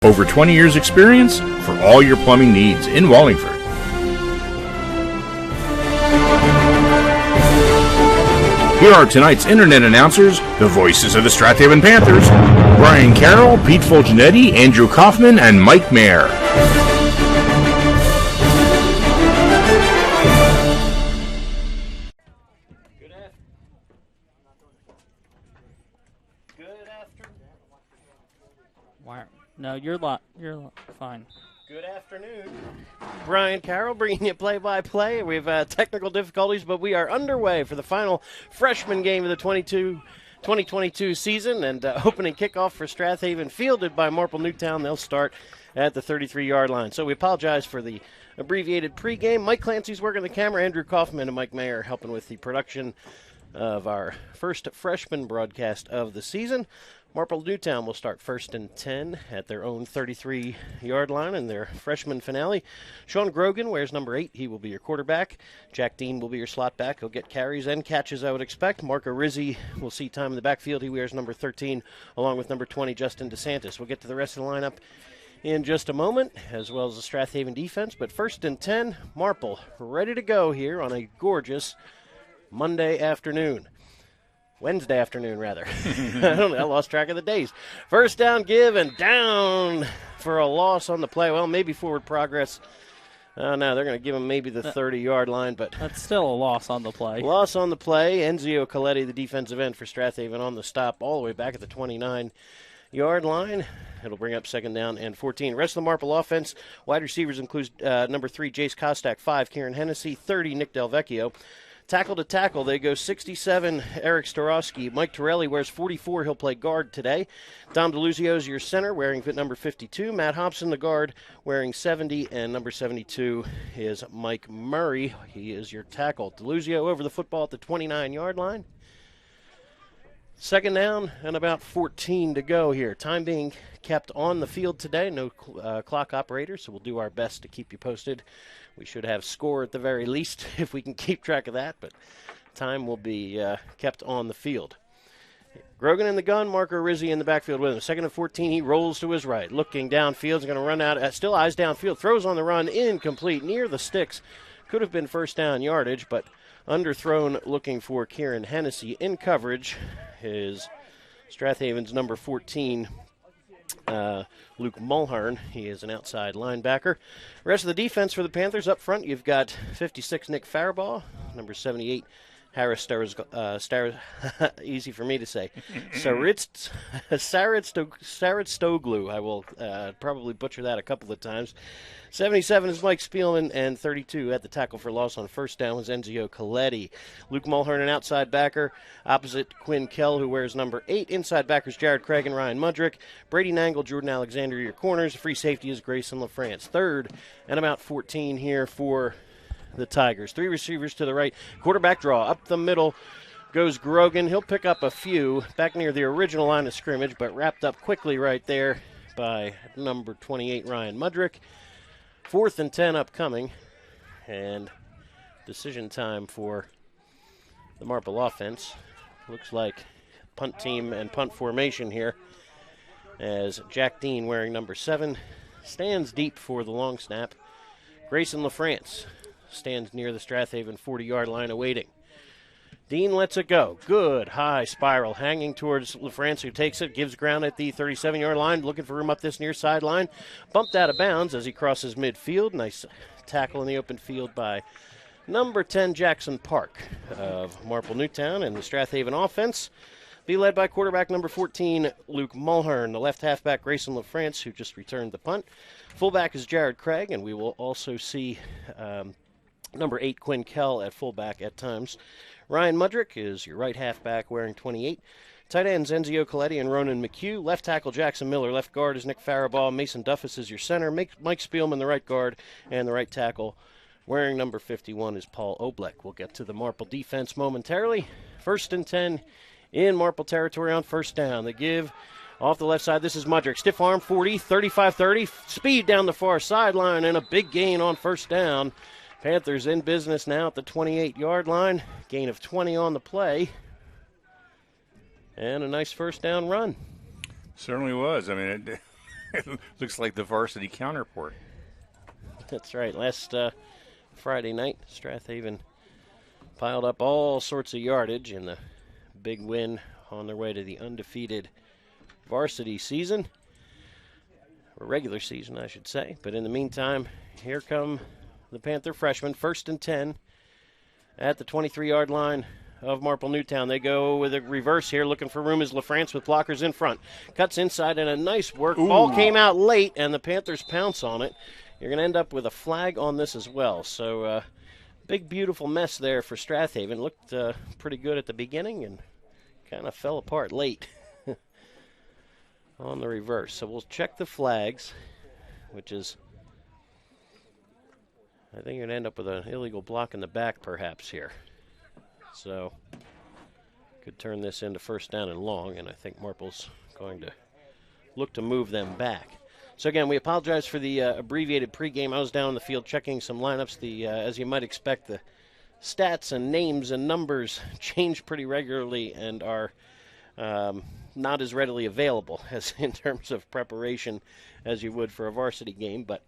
Over 20 years experience for all your plumbing needs in Wallingford. Here are tonight's internet announcers, the voices of the Strath Haven Panthers, Brian Carroll, Pete Fulginiti, Andrew Kauffman, and Mike Mayer. No, you're fine. Good afternoon. Brian Carroll bringing you play-by-play. We have technical difficulties, but we are underway for the final freshman game of the 2022 season, and opening kickoff for Strath Haven, fielded by Marple Newtown. They'll start at the 33-yard line. So we apologize for the abbreviated pregame. Mike Clancy's working the camera. Andrew Kauffman and Mike Mayer helping with the production of our first freshman broadcast of the season. Marple Newtown will start 1st and 10 at their own 33-yard line in their freshman finale. Sean Grogan wears number 8. He will be your quarterback. Jack Dean will be your slot back. He'll get carries and catches, I would expect. Marco Rizzi will see time in the backfield. He wears number 13 along with number 20, Justin DeSantis. We'll get to the rest of the lineup in just a moment, as well as the Strath Haven defense. But 1st and 10, Marple ready to go here on a gorgeous Wednesday afternoon, rather. I lost track of the days. First down, give, and down for a loss on the play. Well, maybe forward progress. No, they're going to give him maybe the 30-yard line, but that's still a loss on the play. Loss on the play. Enzio Coletti, the defensive end for Strath Haven, on the stop all the way back at the 29-yard line. It'll bring up 2nd down and 14. Rest of the Marple offense, wide receivers include number 3, Jace Kostak, 5, Kieran Hennessy, 30, Nick Delvecchio. Tackle to tackle, they go 67, Eric Starowski. Mike Torelli wears 44. He'll play guard today. Dom DeLuzio is your center, wearing number 52. Matt Hobson, the guard, wearing 70. And number 72 is Mike Murray. He is your tackle. DeLuzio over the football at the 29-yard line. 2nd down and about 14 to go here. Time being kept on the field today. No clock operator, so we'll do our best to keep you posted. We should have score at the very least if we can keep track of that, but time will be kept on the field. Grogan in the gun, Marco Rizzi in the backfield with him. 2nd and 14, he rolls to his right. Looking downfield, is going to run out, still eyes downfield, throws on the run, incomplete, near the sticks. Could have been 1st down yardage, but underthrown, looking for Kieran Hennessy. In coverage is Strath Haven's number 14, Luke Mulhern. He is an outside linebacker. Rest of the defense for the Panthers up front, you've got 56, Nick Faribaugh, number 78, Harris easy for me to say. Saristoglu. I will probably butcher that a couple of times. 77 is Mike Spielman, and 32 at the tackle for loss on 1st down was Enzio Coletti. Luke Mulhern, an outside backer, opposite Quinn Kell, who wears number 8. Inside backers Jared Craig and Ryan Mudrick. Brady Nangle, Jordan Alexander, your corners. Free safety is Grayson LaFrance. 3rd and about 14 here for the Tigers. 3 receivers to the right. Quarterback draw up the middle goes Grogan. He'll pick up a few back near the original line of scrimmage, but wrapped up quickly right there by number 28, Ryan Mudrick. 4th and 10 upcoming, and decision time for the Marple offense. Looks like punt team and punt formation here, as Jack Dean, wearing number 7, stands deep for the long snap. Grayson LaFrance stands near the Strath Haven 40-yard line awaiting. Dean lets it go. Good high spiral hanging towards LaFrance, who takes it, gives ground at the 37-yard line, looking for room up this near sideline. Bumped out of bounds as he crosses midfield. Nice tackle in the open field by number 10, Jackson Park of Marple Newtown. And the Strath Haven offense be led by quarterback number 14, Luke Mulhern. The left halfback, Grayson LaFrance, who just returned the punt. Fullback is Jared Craig, and we will also see number 8, Quinn Kell, at fullback at times. Ryan Mudrick is your right halfback, wearing 28. Tight ends Enzio Coletti and Ronan McHugh. Left tackle Jackson Miller. Left guard is Nick Faribaugh. Mason Duffus is your center. Mike Spielman, the right guard, and the right tackle, wearing number 51, is Paul Oblek. We'll get to the Marple defense momentarily. 1st and 10 in Marple territory on 1st down. They give off the left side. This is Mudrick. Stiff arm, 40, 35-30. Speed down the far sideline, and a big gain on 1st down. Panthers in business now at the 28-yard line. Gain of 20 on the play. And a nice 1st down run. Certainly was. I mean, Looks like the varsity counterpart. That's right. Last Friday night, Strath Haven piled up all sorts of yardage in the big win on their way to the undefeated varsity season, or regular season, I should say. But in the meantime, here come the Panther freshmen, 1st and 10 at the 23-yard line of Marple Newtown. They go with a reverse here, looking for room is LaFrance with blockers in front. Cuts inside, and a nice work. Ooh. Ball came out late, and the Panthers pounce on it. You're going to end up with a flag on this as well. So big, beautiful mess there for Strath Haven. Looked pretty good at the beginning and kind of fell apart late on the reverse. So we'll check the flags, which is, I think you're going to end up with an illegal block in the back perhaps here. So could turn this into 1st down and long, and I think Marple's going to look to move them back. So again, we apologize for the abbreviated pregame. I was down in the field checking some lineups. As you might expect, the stats and names and numbers change pretty regularly and are not as readily available as in terms of preparation as you would for a varsity game. But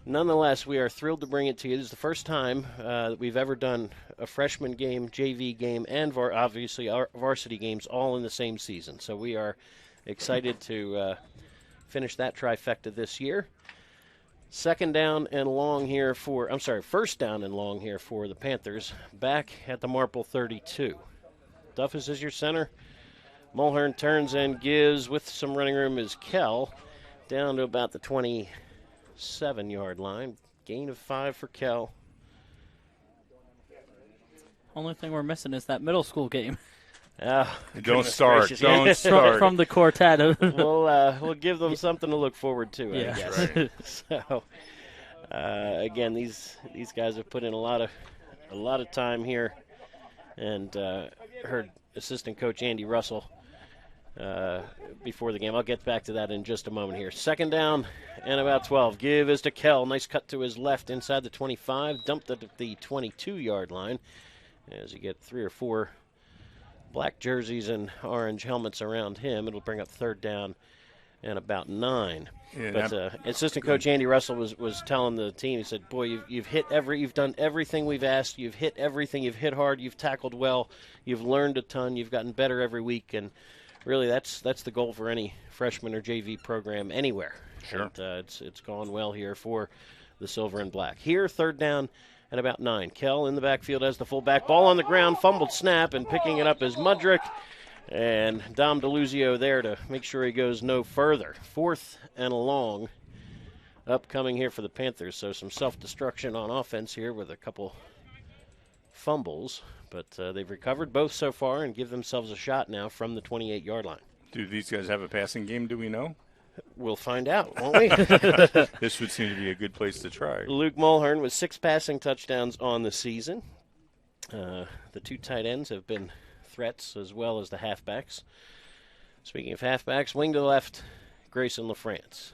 nonetheless, we are thrilled to bring it to you. This is the first time that we've ever done a freshman game, JV game, and obviously our varsity games all in the same season. So we are excited to finish that trifecta this year. 1st down and long here for the Panthers, back at the Marple 32. Duffus is your center. Mulhern turns and gives, with some running room, is Kell, down to about the 27-yard line. Gain of 5 for Kell. Only thing we're missing is that middle school game. Don't start. Don't start. From the quartet. We'll give them something to look forward to, yeah. I guess. Right. So, again, these guys have put in a lot of time here, and heard assistant coach Andy Russell before the game. I'll get back to that in just a moment here. 2nd down and about 12. Give is to Kell. Nice cut to his left inside the 25. Dumped at the 22-yard line as you get 3 or 4 black jerseys and orange helmets around him. It'll bring up 3rd down and about 9. Yeah, but assistant coach Andy Russell was telling the team, he said, boy, you've done everything we've asked. You've hit everything. You've hit hard. You've tackled well. You've learned a ton. You've gotten better every week. And really, that's the goal for any freshman or JV program anywhere. Sure. And, it's gone well here for the silver and black. Here, 3rd down and about 9. Kell in the backfield as the fullback. Ball on the ground, fumbled snap, and picking it up is Mudrick. And Dom DeLuzio there to make sure he goes no further. 4th and a long upcoming here for the Panthers. So some self-destruction on offense here with a couple fumbles. But they've recovered both so far and give themselves a shot now from the 28-yard line. Do these guys have a passing game, do we know? We'll find out, won't we? This would seem to be a good place to try. Luke Mulhern with 6 passing touchdowns on the season. The 2 tight ends have been threats as well as the halfbacks. Speaking of halfbacks, wing to the left, Grayson LaFrance.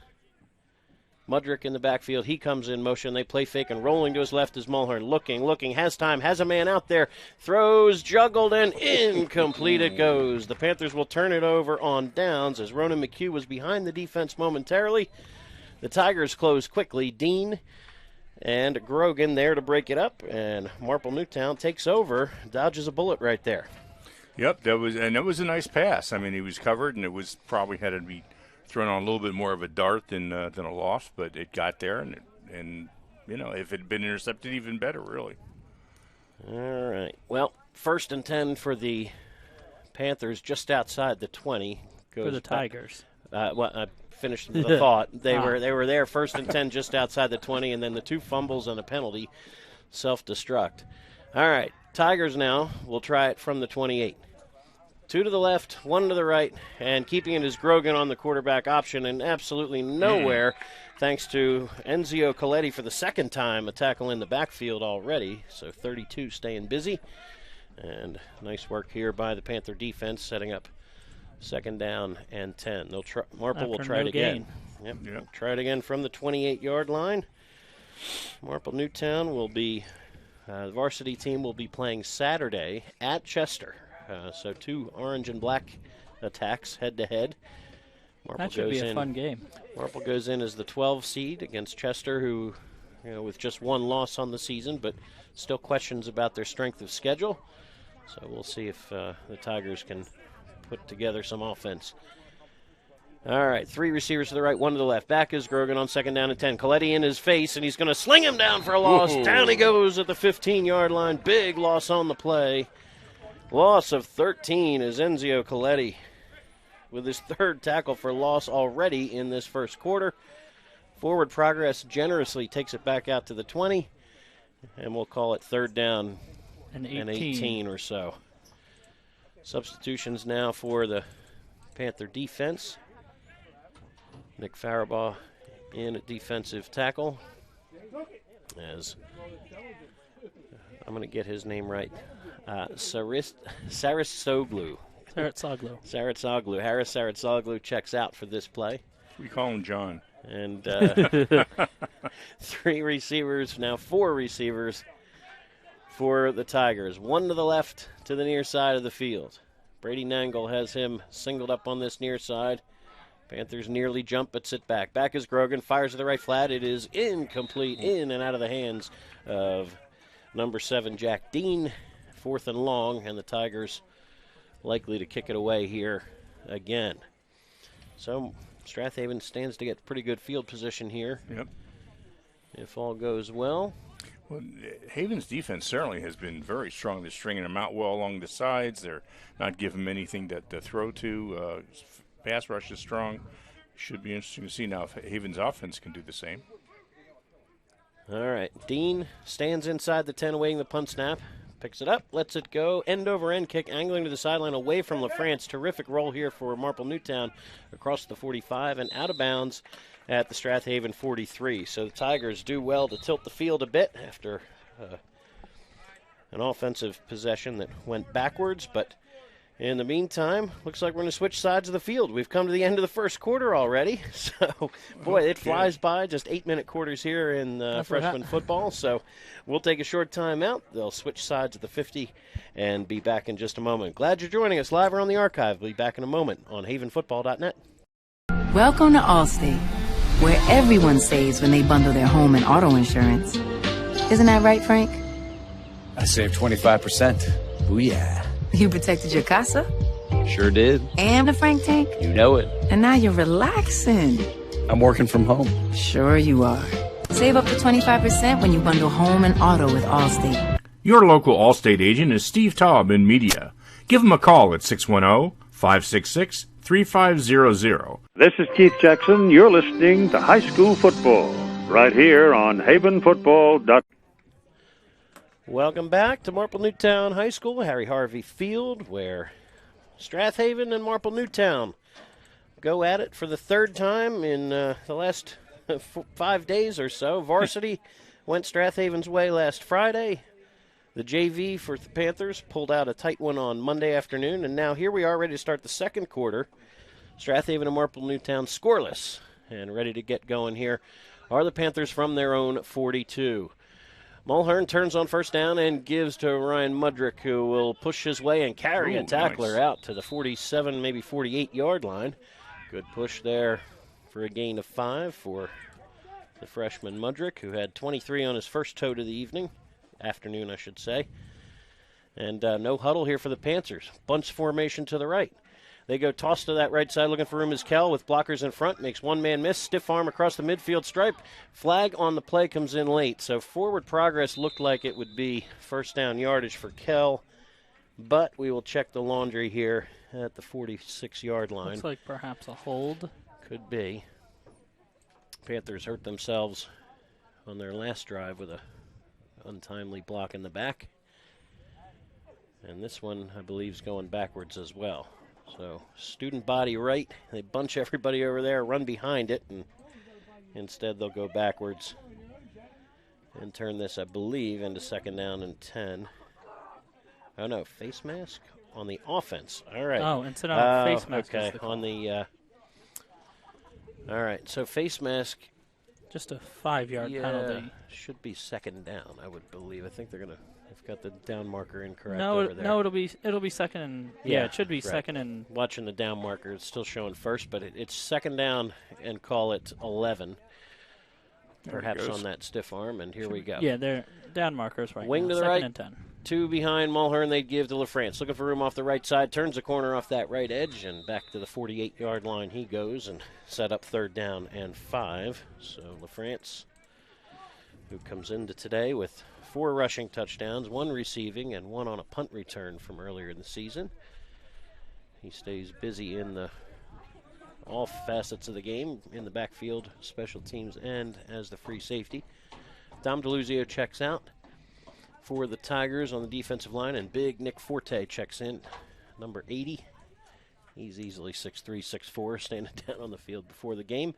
Mudrick in the backfield. He comes in motion. They play fake, and rolling to his left is Mulhern. Looking, has time, has a man out there. Throws, juggled, and incomplete it goes. The Panthers will turn it over on downs as Ronan McHugh was behind the defense momentarily. The Tigers close quickly. Dean and Grogan there to break it up, and Marple Newtown takes over, dodges a bullet right there. Yep, that was a nice pass. I mean, he was covered, and it was probably had to be thrown on a little bit more of a dart than a loft, but it got there, and you know, if it had been intercepted, even better, really. All right. Well, 1st and 10 for the Panthers, just outside the 20. For the Tigers. I finished the thought. They were there, 1st and 10, just outside the 20, and then the 2 fumbles and a penalty, self-destruct. All right. Tigers now will try it from the 28. 2 to the left, 1 to the right, and keeping it is Grogan on the quarterback option, and absolutely nowhere, thanks to Enzio Coletti for the 2nd time, a tackle in the backfield already, so 32 staying busy. And nice work here by the Panther defense, setting up 2nd down and 10. Marple will try it again. Yep. Try it again from the 28-yard line. Marple Newtown will be, the varsity team will be playing Saturday at Chester. So 2 orange and black attacks head-to-head. Marple That should be goes a in. fun game. Marple goes in as the 12 seed against Chester, who, with just one loss on the season, but still questions about their strength of schedule. So we'll see if the Tigers can put together some offense. All right, 3 receivers to the right, 1 to the left. Back is Grogan on 2nd down and 10. Coletti in his face, and he's going to sling him down for a loss. Whoa. Down he goes at the 15-yard line. Big loss on the play. Loss of 13 is Enzio Coletti with his 3rd tackle for loss already in this first quarter. Forward progress generously takes it back out to the 20, and we'll call it 3rd down And and 18 or so. Substitutions now for the Panther defense. Nick Farabaugh in at defensive tackle. As I'm going to get his name right. Saritsoglu. Saratsoglu. Harris Saratsoglu checks out for this play. We call him John. And 3 receivers, now 4 receivers for the Tigers. 1 to the left to the near side of the field. Brady Nangle has him singled up on this near side. Panthers nearly jump but sit back. Back is Grogan, fires to the right flat. It is incomplete, in and out of the hands of number 7, Jack Dean. 4th and long, and the Tigers likely to kick it away here again. So Strath Haven stands to get pretty good field position here. Yep. If all goes well. Well, Haven's defense certainly has been very strong. They're stringing them out well along the sides. They're not giving them anything to throw to. Pass rush is strong. Should be interesting to see now if Haven's offense can do the same. All right. Dean stands inside the 10 awaiting the punt snap. Picks it up, lets it go. End over end kick, angling to the sideline away from LaFrance. Terrific roll here for Marple Newtown across the 45 and out of bounds at the Strath Haven 43. So the Tigers do well to tilt the field a bit after an offensive possession that went backwards. But in the meantime, looks like we're going to switch sides of the field. We've come to the end of the first quarter already. So, boy, it flies by. Just 8-minute quarters here in freshman football. So we'll take a short time out. They'll switch sides at the 50 and be back in just a moment. Glad you're joining us live or on the archive. We'll be back in a moment on havenfootball.net. Welcome to Allstate, where everyone saves when they bundle their home and auto insurance. Isn't that right, Frank? I saved 25%. Booyah. You protected your casa Sure did. and the Frank tank, You know it. and now you're relaxing. I'm working from home. Sure you are. Save up to 25% when you bundle home and auto with Allstate. Your local Allstate agent is Steve Taub in media. Give him a call at 610-566-3500. This is Keith Jackson. You're listening to High School Football right here on havenfootball.com. Welcome back to Marple Newtown High School, Harry Harvey Field, where Strath Haven and Marple Newtown go at it for the 3rd time in the last 5 days or so. Varsity went Strath Haven's way last Friday. The JV for the Panthers pulled out a tight one on Monday afternoon, and now here we are ready to start the second quarter. Strath Haven and Marple Newtown scoreless, and ready to get going here are the Panthers from their own 42. Mulhern turns on 1st down and gives to Ryan Mudrick, who will push his way and carry a tackler out to the 47, maybe 48-yard line. Good push there for a gain of 5 for the freshman Mudrick, who had 23 on his first toe to the afternoon, I should say. And no huddle here for the Panthers. Bunch formation to the right. They go toss to that right side, looking for room is Kell with blockers in front. Makes one man miss. Stiff arm across the midfield stripe. Flag on the play comes in late. So forward progress looked like it would be 1st down yardage for Kell. But we will check the laundry here at the 46-yard line. Looks like perhaps a hold. Could be. Panthers hurt themselves on their last drive with a untimely block in the back. And this one, I believe, is going backwards as well. So student body right. They bunch everybody over there, run behind it, and instead they'll go backwards and turn this, I believe, into 2nd down and 10. Oh, no, face mask on the offense. All right. Oh, instead of face mask. Okay, on the all right, so face mask. Just a 5-yard penalty. Should be 2nd down, I would believe. I think they're going to I've got the down marker incorrect No, over there. no, it'll be second and it should be right. second and Watching the down marker, it's still showing first, but it's second down and call it 11. Perhaps on that stiff arm, and here we go. yeah, they're down markers right Wing now. to the Second right. and 10. 2 behind Mulhern, they'd give to LaFrance. Looking for room off the right side, turns the corner off that right edge, and back to the 48-yard line he goes and set up 3rd down and 5. So LaFrance, who comes into today with 4 rushing touchdowns, 1 receiving, and 1 on a punt return from earlier in the season. He stays busy in all facets of the game, in the backfield, special teams, and as the free safety. Dom DeLuzio checks out for the Tigers on the defensive line, and big Nick Forte checks in, number 80. He's easily 6'3", 6'4", standing down on the field before the game.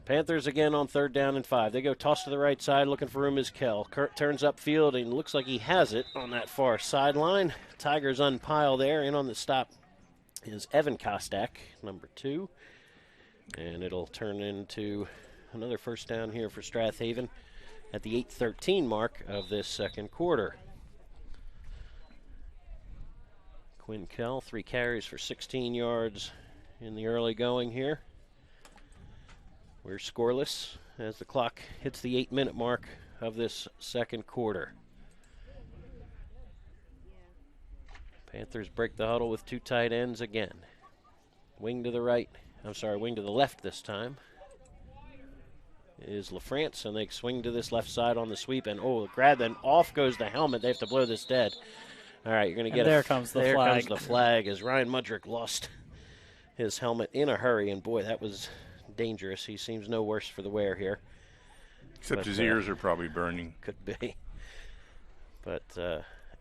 Panthers again on 3rd down and 5. They go toss to the right side, looking for room is Kell. Kurt turns upfield, and looks like he has it on that far sideline. Tigers unpile there, in on the stop is Evan Kostak, number 2. And it'll turn into another first down here for Strath Haven at the 8:13 mark of this second quarter. Quinn Kell, 3 carries for 16 yards in the early going here. We're scoreless as the clock hits the 8-minute mark of this second quarter. Panthers break the huddle with 2 tight ends again. Wing to the left this time is LaFrance, and they swing to this left side on the sweep, and grab, then off goes the helmet. They have to blow this dead. All right, you're going to get there comes the flag. There comes the flag as Ryan Mudrick lost his helmet in a hurry, and boy, that was dangerous. He seems no worse for the wear here. Except his ears are probably burning. Could be. But,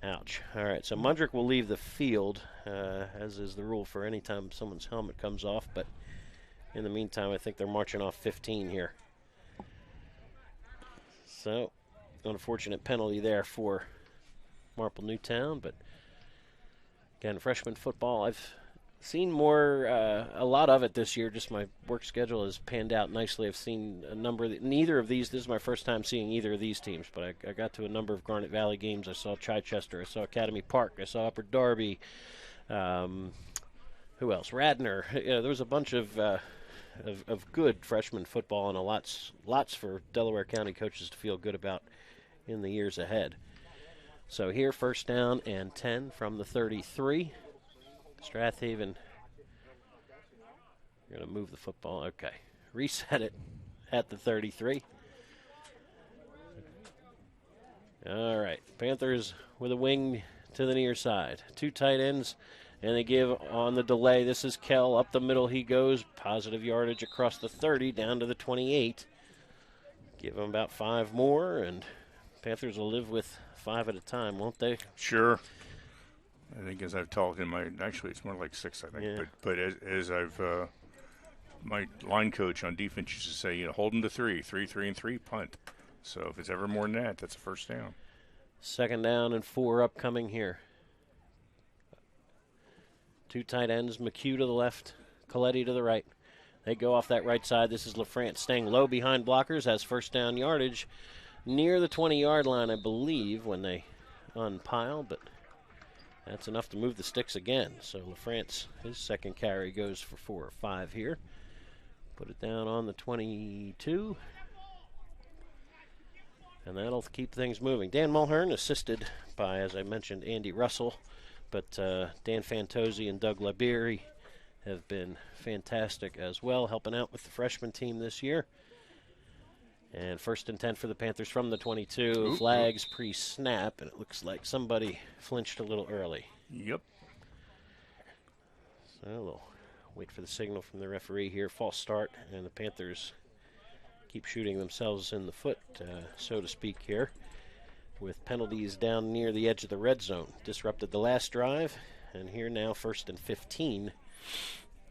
ouch. All right, so Mudrick will leave the field, as is the rule for any time someone's helmet comes off. But in the meantime, I think they're marching off 15 here. So, unfortunate penalty there for Marple Newtown. But, again, freshman football, I've seen a lot of it this year. Just my work schedule has panned out nicely. I've seen a number neither of these. This is my first time seeing either of these teams, but I got to a number of Garnet Valley games. I saw Chichester. I saw Academy Park. I saw Upper Darby. Who else? Radnor. There was a bunch of good freshman football, and lots for Delaware County coaches to feel good about in the years ahead. So here, first down and 10 from the 33. Strath Haven, you're going to move the football. Okay. Reset it at the 33. All right. Panthers with a wing to the near side. 2 tight ends, and they give on the delay. This is Kell. Up the middle he goes. Positive yardage across the 30 down to the 28. Give him about 5 more, and Panthers will live with 5 at a time, won't they? Sure. I think as I've talked actually it's more like 6, I think. Yeah. But as I've, my line coach on defense used to say, hold them to 3, 3, and 3, punt. So if it's ever more than that, that's a first down. Second down and 4 upcoming here. 2 tight ends, McHugh to the left, Coletti to the right. They go off that right side. This is LaFrance staying low behind blockers, has first down yardage near the 20-yard line, I believe, when they unpile, but that's enough to move the sticks again. So LaFrance, his second carry goes for 4 or 5 here. Put it down on the 22. And that'll keep things moving. Dan Mulhern, assisted by, as I mentioned, Andy Russell. But Dan Fantozzi and Doug Laberi have been fantastic as well, helping out with the freshman team this year. And first and 10 for the Panthers from the 22. Flags pre-snap, and it looks like somebody flinched a little early. Yep. So we'll wait for the signal from the referee here. False start, and the Panthers keep shooting themselves in the foot, so to speak here, with penalties down near the edge of the red zone. Disrupted the last drive, and here now first and 15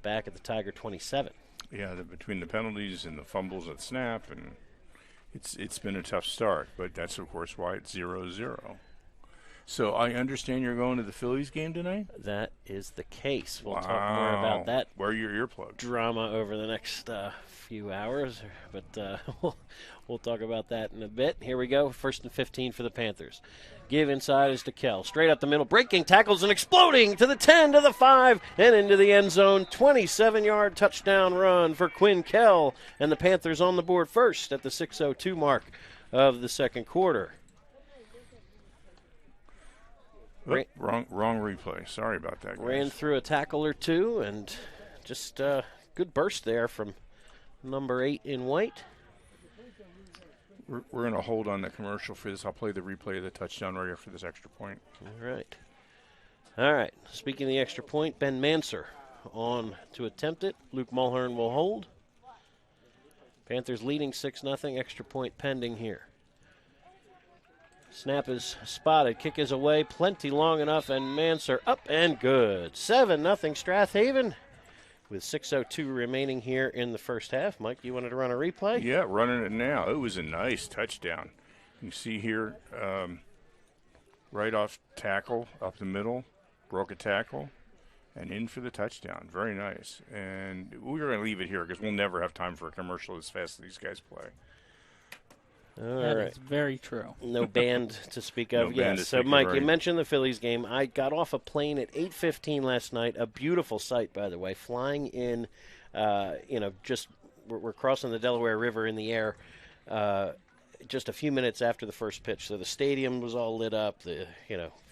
back at the Tiger 27. Yeah, between the penalties and the fumbles at snap, and it's been a tough start, but that's, of course, why it's 0-0. So I understand you're going to the Phillies game tonight? That is the case. We'll Wow. talk more about that Where are your earplugs? drama over the next few hours, but we'll talk about that in a bit. Here we go. 1st and 15 for the Panthers. Give inside is to Kell. Straight up the middle. Breaking tackles and exploding to the 10, to the 5, and into the end zone. 27-yard touchdown run for Quinn Kell. And the Panthers on the board first at the 6:02 mark of the second quarter. Wrong replay. Sorry about that, guys. Ran through a tackle or two, and just good burst there from number 8 in white. We're going to hold on the commercial for this. I'll play the replay of the touchdown right after this extra point. All right. Speaking of the extra point, Ben Manser on to attempt it. Luke Mulhern will hold. Panthers leading 6-0. Extra point pending here. Snap is spotted. Kick is away. Plenty long enough, and Manser up and good. 7-0 Strath Haven with 6:02 remaining here in the first half. Mike, you wanted to run a replay? Yeah, running it now. It was a nice touchdown. You see here, right off tackle, up the middle, broke a tackle, and in for the touchdown. Very nice. And we're going to leave it here because we'll never have time for a commercial as fast as these guys play. All That right. is very true. No band to speak of. No band to So, speak of, Mike, you right. mentioned the Phillies game. I got off a plane at 8:15 last night. A beautiful sight, by the way, flying in, just we're crossing the Delaware River in the air just a few minutes after the first pitch. So the stadium was all lit up. The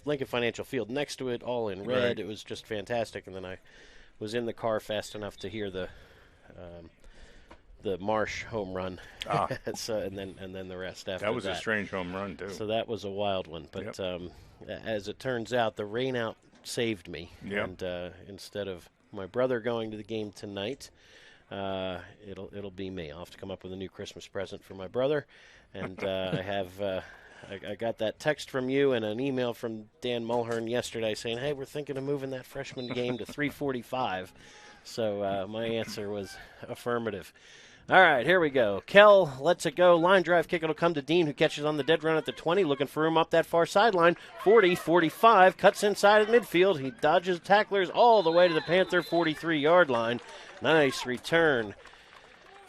Lincoln Financial Field next to it, all in red. Right. It was just fantastic. And then I was in the car fast enough to hear the Marsh home run, and then the rest after that. That was a strange home run, too. So that was a wild one. But Yep. as it turns out, the rain out saved me. Yep. And instead of my brother going to the game tonight, it'll be me. I'll have to come up with a new Christmas present for my brother. And I got that text from you and an email from Dan Mulhern yesterday saying, hey, we're thinking of moving that freshman game to 3:45. So my answer was affirmative. All right, here we go. Kell lets it go. Line drive kick. It'll come to Dean, who catches on the dead run at the 20, looking for room up that far sideline. 40, 45, cuts inside at midfield. He dodges tacklers all the way to the Panther 43-yard line. Nice return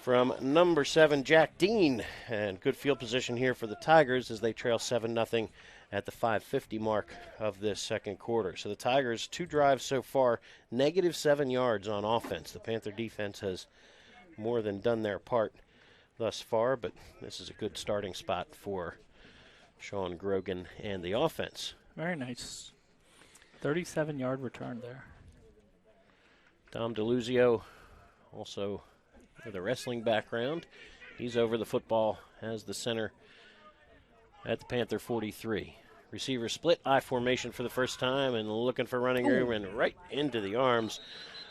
from number 7, Jack Dean. And good field position here for the Tigers as they trail 7-0 at the 5:50 mark of this second quarter. So the Tigers, 2 drives so far, -7 yards on offense. The Panther defense has more than done their part thus far, but this is a good starting spot for Sean Grogan and the offense. Very nice. 37-yard return there. Tom DeLuzio, also with a wrestling background. He's over the football as the center at the Panther 43. Receiver split, I formation for the first time, and looking for running room, and right into the arms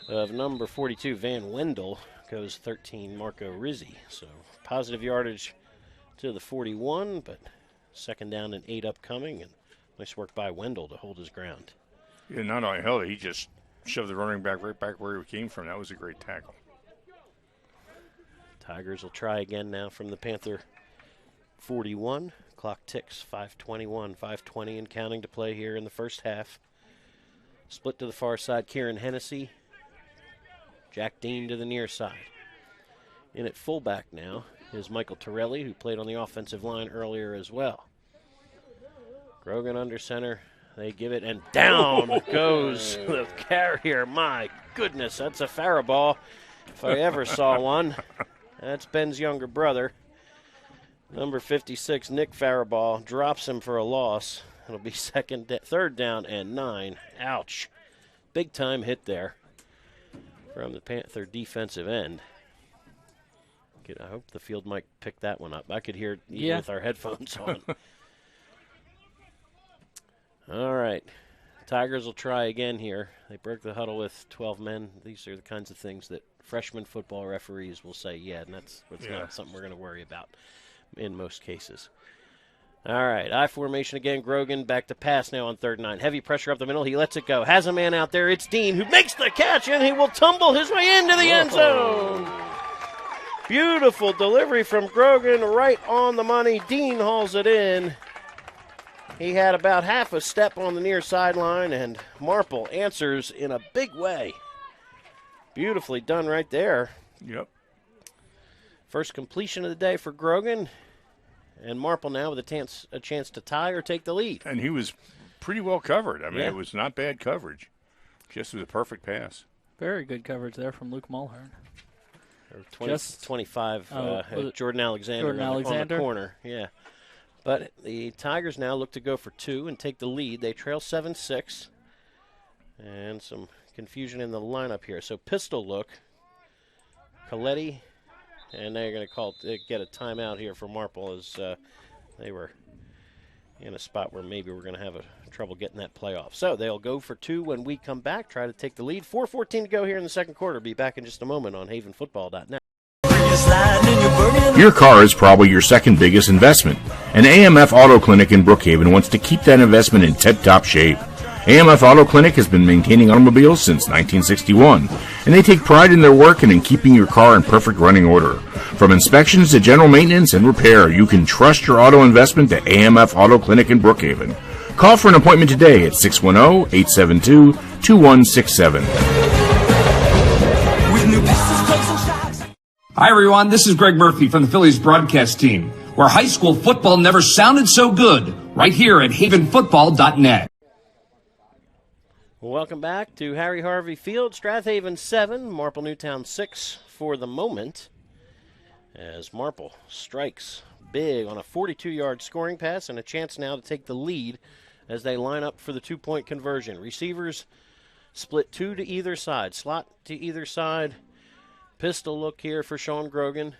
of number 42, Van Wendell, goes 13, Marco Rizzi. So positive yardage to the 41, but second down and 8 upcoming, and nice work by Wendell to hold his ground. Yeah, not only held it, he just shoved the running back right back where he came from. That was a great tackle. Tigers will try again now from the Panther 41. Clock ticks, 5:21, 5:20 and counting to play here in the first half. Split to the far side, Kieran Hennessy. Jack Dean to the near side. In at fullback now is Michael Torelli, who played on the offensive line earlier as well. Grogan under center. They give it, and down goes the carrier. My goodness, that's a Farrah ball if I ever saw one. That's Ben's younger brother. Number 56, Nick Faraball, drops him for a loss. It'll be third down and 9. Ouch. Big time hit there from the Panther defensive end. I hope the field mic picked that one up. I could hear it even with our headphones on. All right. Tigers will try again here. They broke the huddle with 12 men. These are the kinds of things that freshman football referees will say, and that's not something we're going to worry about in most cases. All right, I formation again. Grogan back to pass now on 3rd and 9. Heavy pressure up the middle. He lets it go. Has a man out there. It's Dean who makes the catch, and he will tumble his way into the end zone. Beautiful delivery from Grogan, right on the money. Dean hauls it in. He had about half a step on the near sideline, and Marple answers in a big way. Beautifully done right there. Yep. First completion of the day for Grogan, and Marple now with a chance to tie or take the lead. And he was pretty well covered. I mean, Yeah. It was not bad coverage. Just was a perfect pass. Very good coverage there from Luke Mulhern. 25, was it Jordan Alexander, Jordan on the Alexander? corner. Yeah. But the Tigers now look to go for 2 and take the lead. They trail 7-6. And some confusion in the lineup here. So pistol look. Coletti. And they're going to get a timeout here for Marple as they were in a spot where maybe we're going to have trouble getting that play off. So they'll go for 2 when we come back, try to take the lead. 4:14 to go here in the second quarter. Be back in just a moment on havenfootball.net. Your car is probably your second biggest investment, and AMF Auto Clinic in Brookhaven wants to keep that investment in tip-top shape. AMF Auto Clinic has been maintaining automobiles since 1961, and they take pride in their work and in keeping your car in perfect running order. From inspections to general maintenance and repair, you can trust your auto investment to AMF Auto Clinic in Brookhaven. Call for an appointment today at 610-872-2167. Hi, everyone. This is Greg Murphy from the Phillies broadcast team, where high school football never sounded so good, right here at havenfootball.net. Welcome back to Harry Harvey Field. Strath Haven 7, Marple Newtown 6 for the moment, as Marple strikes big on a 42-yard scoring pass and a chance now to take the lead as they line up for the 2-point conversion. Receivers split 2 to either side, slot to either side. Pistol look here for Sean Grogan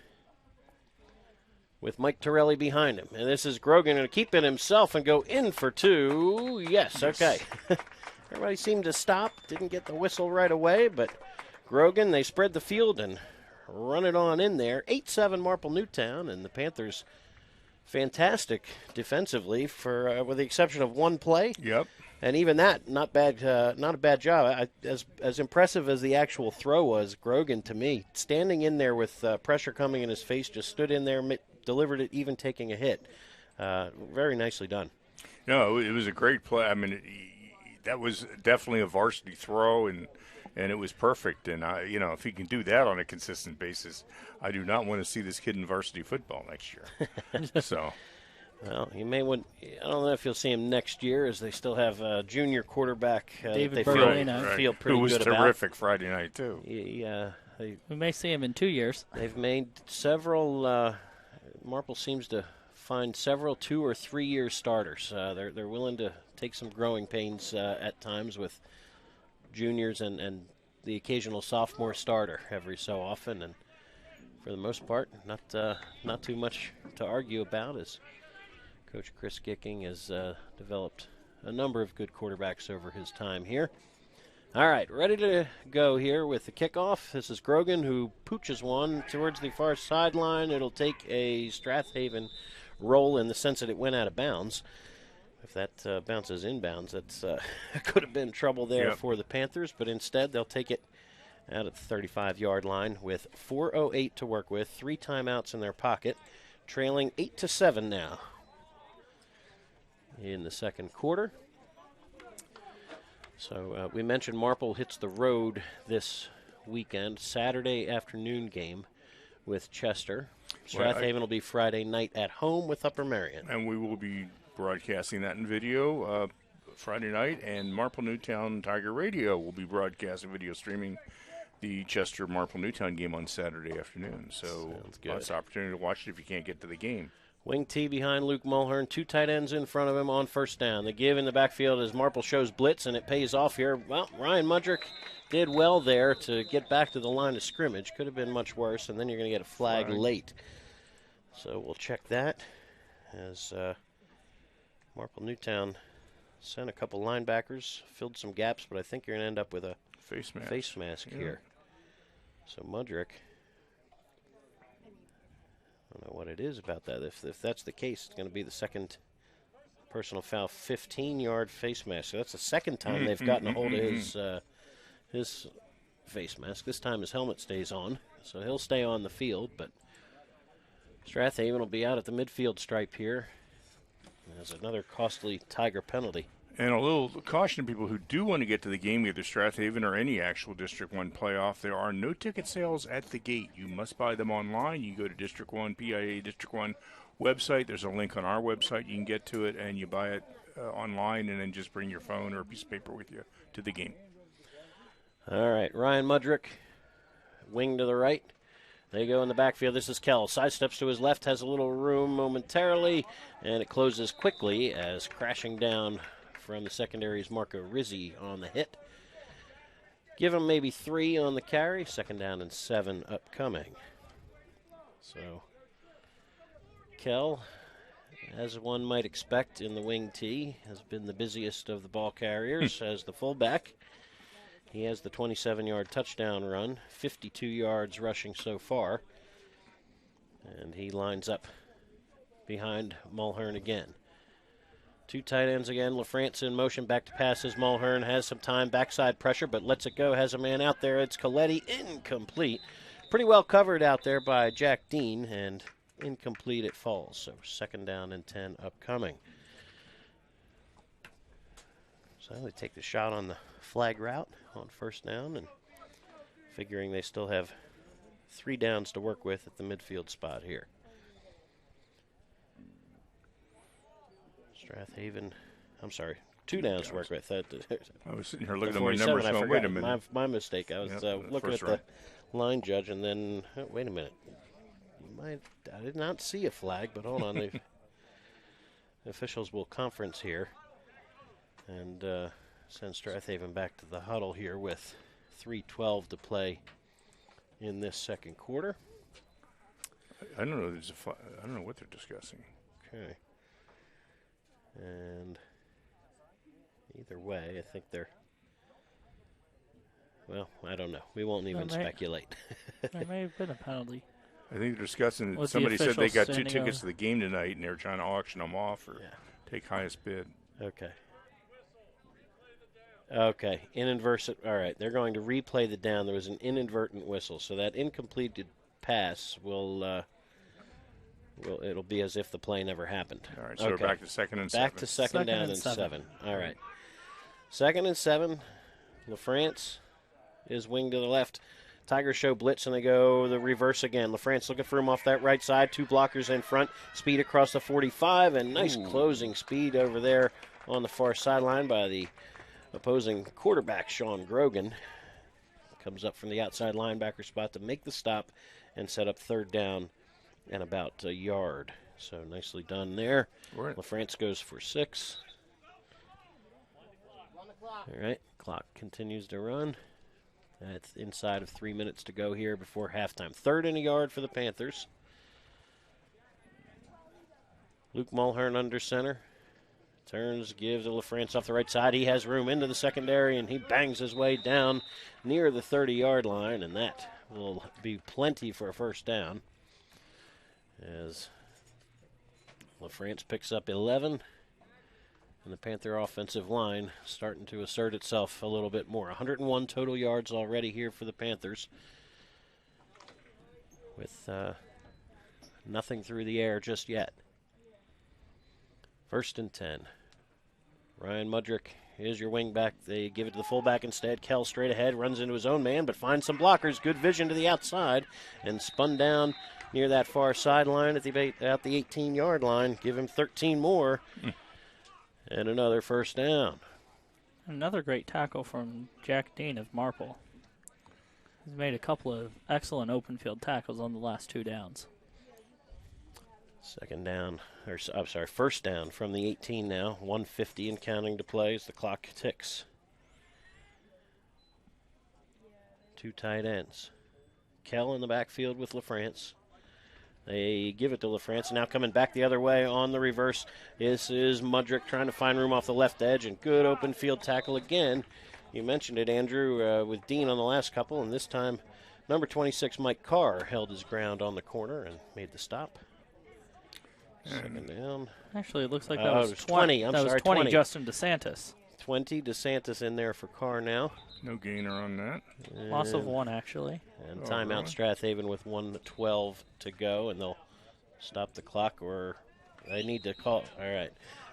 with Mike Torelli behind him. And this is Grogan going to keep it himself and go in for 2. Yes, okay. Everybody seemed to stop. Didn't get the whistle right away, but Grogan, they spread the field and run it on in there. 8-7 Marple Newtown, and the Panthers fantastic defensively for with the exception of one play. Yep. And even that, not bad, not a bad job. As impressive as the actual throw was, Grogan, to me, standing in there with pressure coming in his face, just stood in there, delivered it, even taking a hit. Very nicely done. No, it was a great play. I mean, that was definitely a varsity throw, and it was perfect. And if he can do that on a consistent basis, I do not want to see this kid in varsity football next year. So. Well, you may want. I don't know if you'll see him next year, as they still have a junior quarterback. David they Bertolino. feel pretty It was good terrific about. Friday night too. Yeah, We may see him in 2 years. they've made several. Marple seems to find several 2 or 3 year starters. They're willing to take some growing pains at times with juniors and the occasional sophomore starter every so often, and for the most part, not too much to argue about as Coach Chris Gicking has developed a number of good quarterbacks over his time here. All right, ready to go here with the kickoff. This is Grogan, who pooches one towards the far sideline. It'll take a Strath Haven roll in the sense that it went out of bounds. If that bounces inbounds, that's could have been trouble there for the Panthers, but instead they'll take it out at the 35-yard line with 4:08 to work with, 3 timeouts in their pocket, trailing 8-7 now in the second quarter. So we mentioned Marple hits the road this weekend, Saturday afternoon game with Chester. Strath Haven will be Friday night at home with Upper Merion. And we will be broadcasting that in video Friday night, and Marple Newtown Tiger Radio will be broadcasting video streaming the Chester Marple Newtown game on Saturday afternoon. So lots of opportunity to watch it if you can't get to the game. Wing T behind Luke Mulhern, 2 tight ends in front of him on first down. The give in the backfield as Marple shows blitz, and it pays off here. Well, Ryan Mudrick did well there to get back to the line of scrimmage. Could have been much worse, and then you're going to get a flag late. So we'll check that as Marple Newtown sent a couple linebackers, filled some gaps, but I think you're going to end up with a face mask here. So Mudrick, I don't know what it is about that. If that's the case, it's going to be the second personal foul, 15-yard face mask. So that's the second time they've gotten a hold of his face mask. This time his helmet stays on, so he'll stay on the field. But Strath Haven will be out at the midfield stripe here. There's another costly Tiger penalty. And a little caution to people who do want to get to the game, either Strath Haven or any actual District 1 playoff. There are no ticket sales at the gate. You must buy them online. You go to District 1, PIA District 1 website. There's a link on our website. You can get to it, and you buy it online, and then just bring your phone or a piece of paper with you to the game. All right, Ryan Mudrick, wing to the right. They go in the backfield. This is Kell. Sidesteps to his left, has a little room momentarily, and it closes quickly as crashing down from the secondary's Marco Rizzi on the hit. Give him maybe 3 on the carry. 2nd down and 7 upcoming. So Kell, as one might expect in the wing tee, has been the busiest of the ball carriers as the fullback. He has the 27-yard touchdown run, 52 yards rushing so far. And he lines up behind Mulhern again. 2 tight ends again. LaFrance in motion, back to passes. Mulhern has some time, backside pressure, but lets it go. Has a man out there. It's Coletti, incomplete. Pretty well covered out there by Jack Dean, and incomplete it falls. So 2nd down and 10 upcoming. So they take the shot on the flag route on 1st down, and figuring they still have 3 downs to work with at the midfield spot here. Strath Haven, I'm sorry, 2 downs to work with. I was sitting here looking at my numbers going, wait a minute. My mistake. I was looking at the line judge, and then, wait a minute. I did not see a flag, but hold on. The officials will conference here and send Strath Haven back to the huddle here with 3:12 to play in this 2nd quarter. I don't know. I don't know what they're discussing. Okay. And either way, I think they're, well, I don't know. We won't even speculate. There may have been a penalty. I think they're discussing that somebody said they got 2 tickets to the game tonight, and they were trying to auction them off or take highest bid. Okay. Okay, inadvertent. All right, they're going to replay the down. There was an inadvertent whistle, so that incompleted pass will it'll be as if the play never happened. All right, so we're back to 2nd and 7. Back to 2nd down and 7. All right. 2nd and 7. LaFrance is wing to the left. Tigers show blitz, and they go the reverse again. LaFrance looking for him off that right side. 2 blockers in front. Speed across the 45, and nice closing speed over there on the far sideline by the opposing quarterback, Sean Grogan. Comes up from the outside linebacker spot to make the stop and set up 3rd down and about a yard. So nicely done there. LaFrance goes for 6. All right, clock continues to run. It's inside of 3 minutes to go here before halftime. 3rd and a yard for the Panthers. Luke Mulhern under center. Turns, gives to LaFrance off the right side. He has room into the secondary, and he bangs his way down near the 30-yard line, and that will be plenty for a 1st down. As LaFrance picks up 11, and the Panther offensive line starting to assert itself a little bit more. 101 total yards already here for the Panthers, with nothing through the air just yet. 1st and 10. Ryan Mudrick is your wing back. They give it to the fullback instead. Kell straight ahead, runs into his own man, but finds some blockers. Good vision to the outside, and spun down near that far sideline at the 18-yard line. Give him 13 more, and another 1st down. Another great tackle from Jack Dean of Marple. He's made a couple of excellent open field tackles on the last 2 downs. 1st down from the 18 now. 1:50 and counting to play as the clock ticks. 2 tight ends. Kell in the backfield with LaFrance. They give it to LaFrance. Now coming back the other way on the reverse. This is Mudrick trying to find room off the left edge, and good open field tackle again. You mentioned it, Andrew, with Dean on the last couple, and this time number 26, Mike Carr, held his ground on the corner and made the stop. 2nd down. Actually, it looks like that was 20. That was 20 Justin DeSantis. 20 DeSantis in there for Carr now. No gainer on that. Loss of 1, actually. And timeout Strath Haven with 1:12 to go, and they'll stop the clock or They need to call. All right.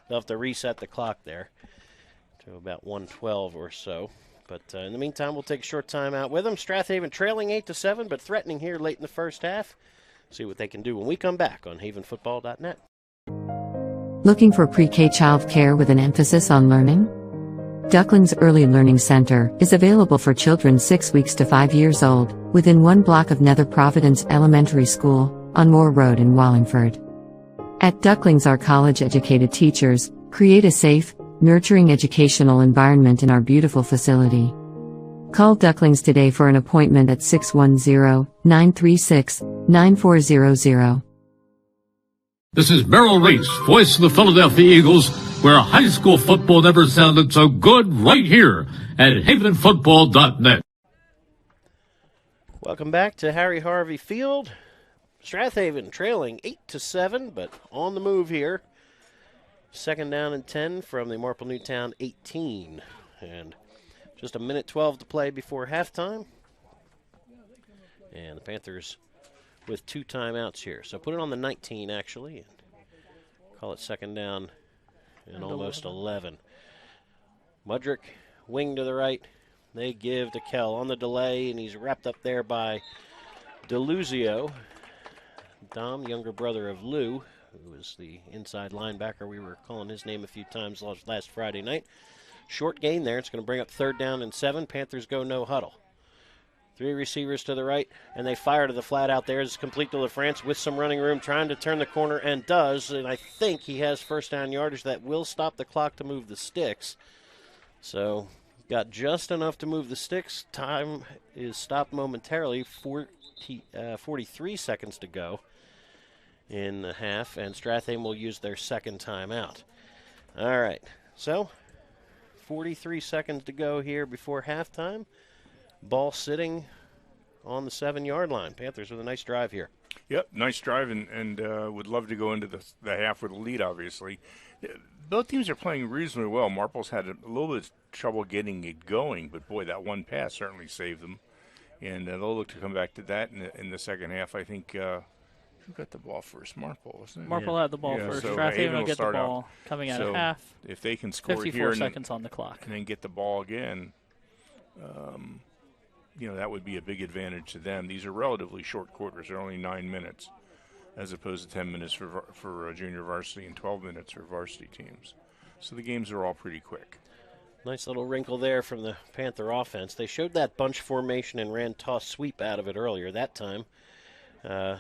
They'll have to reset the clock there to about 1:12 or so. But in the meantime, we'll take a short time out with them. Strath Haven trailing 8-7, but threatening here late in the first half. See what they can do when we come back on havenfootball.net. Looking for pre-K child care with an emphasis on learning? Duckling's Early Learning Center is available for children 6 weeks to 5 years old, within one block of Nether Providence Elementary School, on Moore Road in Wallingford. At Ducklings, our college-educated teachers create a safe, nurturing educational environment in our beautiful facility. Call Ducklings today for an appointment at 610-936-9400. This is Merrill Reese, voice of the Philadelphia Eagles, where high school football never sounded so good, right here at havenfootball.net. Welcome back to Harry Harvey Field. Strath Haven trailing 8-7, but on the move here. Second down and 10 from the Marple Newtown 18. And just a minute 12 to play before halftime. And the Panthers with 2 timeouts here. So put it on the 19, actually, and call it second down and almost 11. Mudrick, wing to the right. They give to Kell on the delay, and he's wrapped up there by DeLuzio. Dom, younger brother of Lou, who was the inside linebacker. We were calling his name a few times last Friday night. Short gain there. It's going to bring up third down and 7. Panthers go no huddle. 3 receivers to the right, and they fire to the flat out there. It's complete to LaFrance with some running room, trying to turn the corner, and does. And I think he has first down yardage that will stop the clock to move the sticks. So got just enough to move the sticks. Time is stopped momentarily. 43 seconds to go in the half, and Strath Haven will use their second timeout. All right, so 43 seconds to go here before halftime. Ball sitting on the 7-yard line. Panthers with a nice drive here. Yep, nice drive, and would love to go into the half with a lead, obviously. Both teams are playing reasonably well. Marple's had a little bit of trouble getting it going, but, boy, that one pass certainly saved them. And they'll look to come back to that in the second half. I think who got the ball first? Marple, wasn't it? Marple had the ball first. So Strath Haven will get the ball coming out of half. If they can score 54 here seconds on the clock. And then get the ball again, that would be a big advantage to them. These are relatively short quarters. They're only 9 minutes as opposed to 10 minutes for junior varsity and 12 minutes for varsity teams. So the games are all pretty quick. Nice little wrinkle there from the Panther offense. They showed that bunch formation and ran toss sweep out of it earlier that time.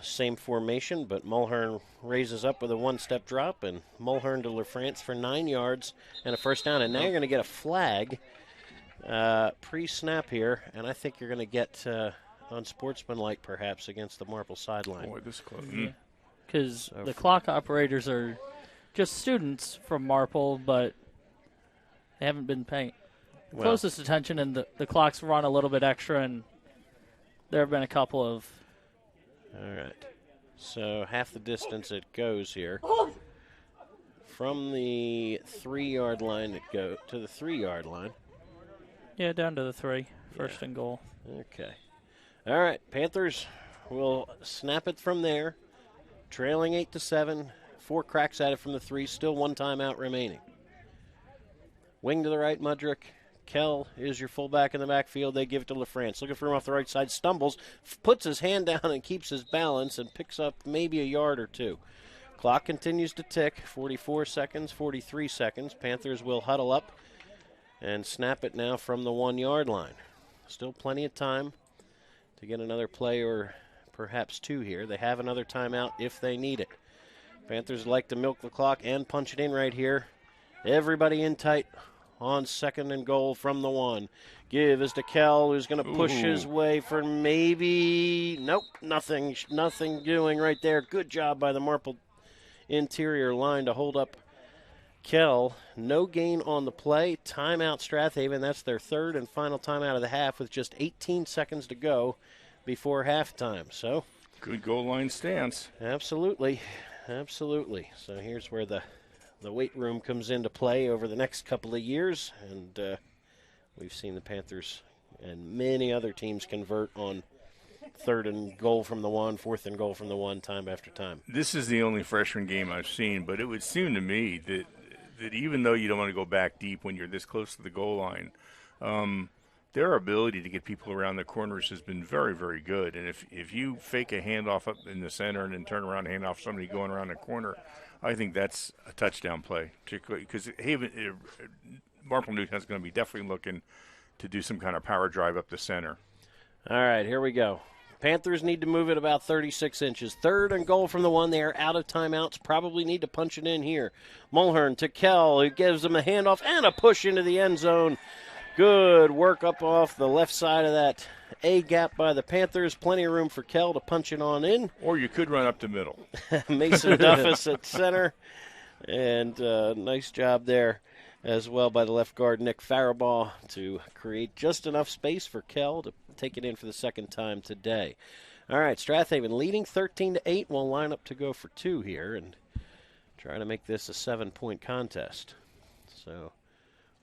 Same formation, but Mulhern raises up with a one-step drop, and Mulhern to LaFrance for 9 yards and a first down. And now you're going to get a flag pre-snap here, and I think you're going to get unsportsmanlike perhaps against the Marple sideline. Boy, this close. Because the clock operators are just students from Marple, but they haven't been paying closest attention, and the clock's run a little bit extra, and there have been a couple of... All right. So half the distance it goes here. From the 3-yard line, it go to the 3-yard line. Yeah, down to the 3. First and goal. Okay. All right. Panthers will snap it from there. Trailing 8-7. 4 cracks at it from the 3. Still 1 timeout remaining. Wing to the right, Mudrick. Kell is your fullback in the backfield. They give it to LaFrance. Looking for him off the right side. Stumbles. Puts his hand down and keeps his balance and picks up maybe a yard or 2. Clock continues to tick. 44 seconds, 43 seconds. Panthers will huddle up and snap it now from the 1-yard line. Still plenty of time to get another play or perhaps 2 here. They have another timeout if they need it. Panthers like to milk the clock and punch it in right here. Everybody in tight on second and goal from the 1. Give is to Kell, who's going to push his way for maybe... Nope, nothing doing right there. Good job by the Marple interior line to hold up Kell. No gain on the play. Timeout Strath Haven. That's their third and final timeout of the half with just 18 seconds to go before halftime. So good goal line stance. Absolutely. So here's where the weight room comes into play over the next couple of years, and we've seen the Panthers and many other teams convert on third and goal from the 1, fourth and goal from the 1 time after time. This is the only freshman game I've seen, but it would seem to me that even though you don't want to go back deep when you're this close to the goal line, their ability to get people around the corners has been very, very good. And if you fake a handoff up in the center and then turn around and hand off somebody going around the corner, I think that's a touchdown play, particularly because Marple Newtown is going to be definitely looking to do some kind of power drive up the center. All right, here we go. Panthers need to move it about 36 inches. Third and goal from the 1. They are out of timeouts. Probably need to punch it in here. Mulhern to Kell, who gives them a handoff and a push into the end zone. Good work up off the left side of that A gap by the Panthers. Plenty of room for Kell to punch it on in. Or you could run up the middle. Mason Duffus at center. And nice job there as well by the left guard, Nick Faribaugh, to create just enough space for Kell to take it in for the second time today. All right, Strath Haven leading 13-8. We'll line up to go for 2 here and try to make this a 7-point contest. So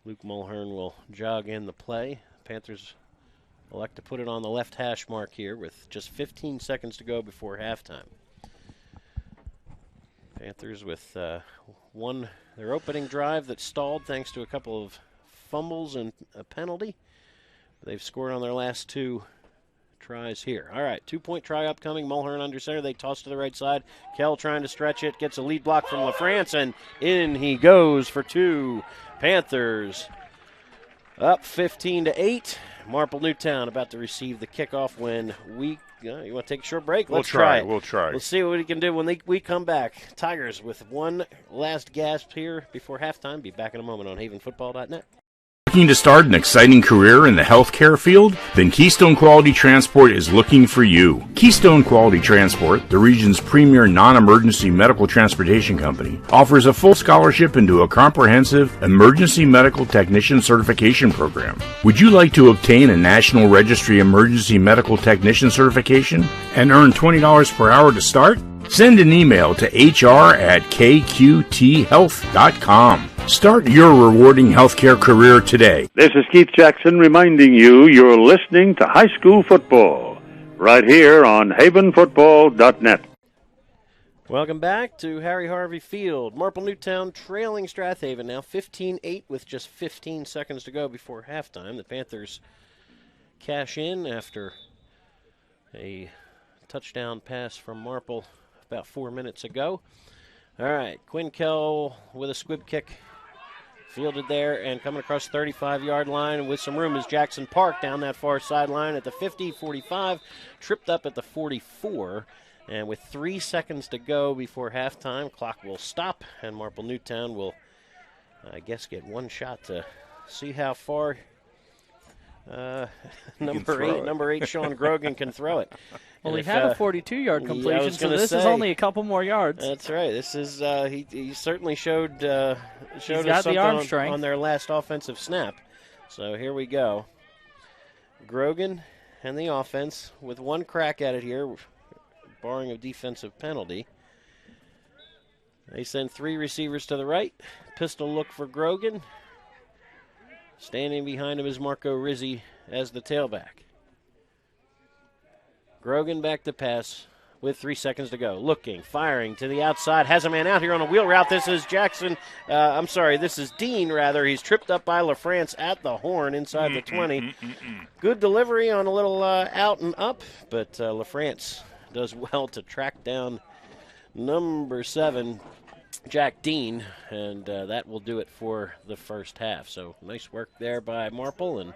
Luke Mulhern will jog in the play. Panthers elect to put it on the left hash mark here with just 15 seconds to go before halftime. Panthers with their opening drive that stalled thanks to a couple of fumbles and a penalty. They've scored on their last 2 tries here. All right, 2-point try upcoming. Mulhern under center. They toss to the right side. Kell trying to stretch it. Gets a lead block from LaFrance, and in he goes for 2. Panthers up 15-8. Marple Newtown about to receive the kickoff when we you want to take a short break? Let's try it. We'll try. We'll see what we can do when we come back. Tigers with one last gasp here before halftime. Be back in a moment on havenfootball.net. Looking to start an exciting career in the healthcare field? Then Keystone Quality Transport is looking for you. Keystone Quality Transport, the region's premier non-emergency medical transportation company, offers a full scholarship into a comprehensive emergency medical technician certification program. Would you like to obtain a National Registry Emergency Medical Technician certification and earn $20 per hour to start? Send an email to hr@kqthealth.com. Start your rewarding healthcare career today. This is Keith Jackson reminding you you're listening to high school football right here on havenfootball.net. Welcome back to Harry Harvey Field. Marple Newtown trailing Strath Haven now 15-8 with just 15 seconds to go before halftime. The Panthers cash in after a touchdown pass from Marple about 4 minutes ago. All right, Quinn Kell with a squib kick. Fielded there and coming across the 35-yard line with some room is Jackson Park down that far sideline at the 50, 45, tripped up at the 44. And with 3 seconds to go before halftime, clock will stop and Marple Newtown will, I guess, get one shot to see how far number 8 Sean Grogan can throw it. Well, he had a 42-yard completion, so this is only a couple more yards. That's right. This is he certainly showed us got something the arm strength on their last offensive snap. So here we go. Grogan and the offense with one crack at it here, barring a defensive penalty. They send 3 receivers to the right. Pistol look for Grogan. Standing behind him is Marco Rizzi as the tailback. Grogan back to pass with 3 seconds to go. Looking, firing to the outside. Has a man out here on a wheel route. This is this is Dean, rather. He's tripped up by LaFrance at the horn inside the 20. Good delivery on a little out and up, but LaFrance does well to track down number 7, Jack Dean, and that will do it for the first half. So nice work there by Marple, and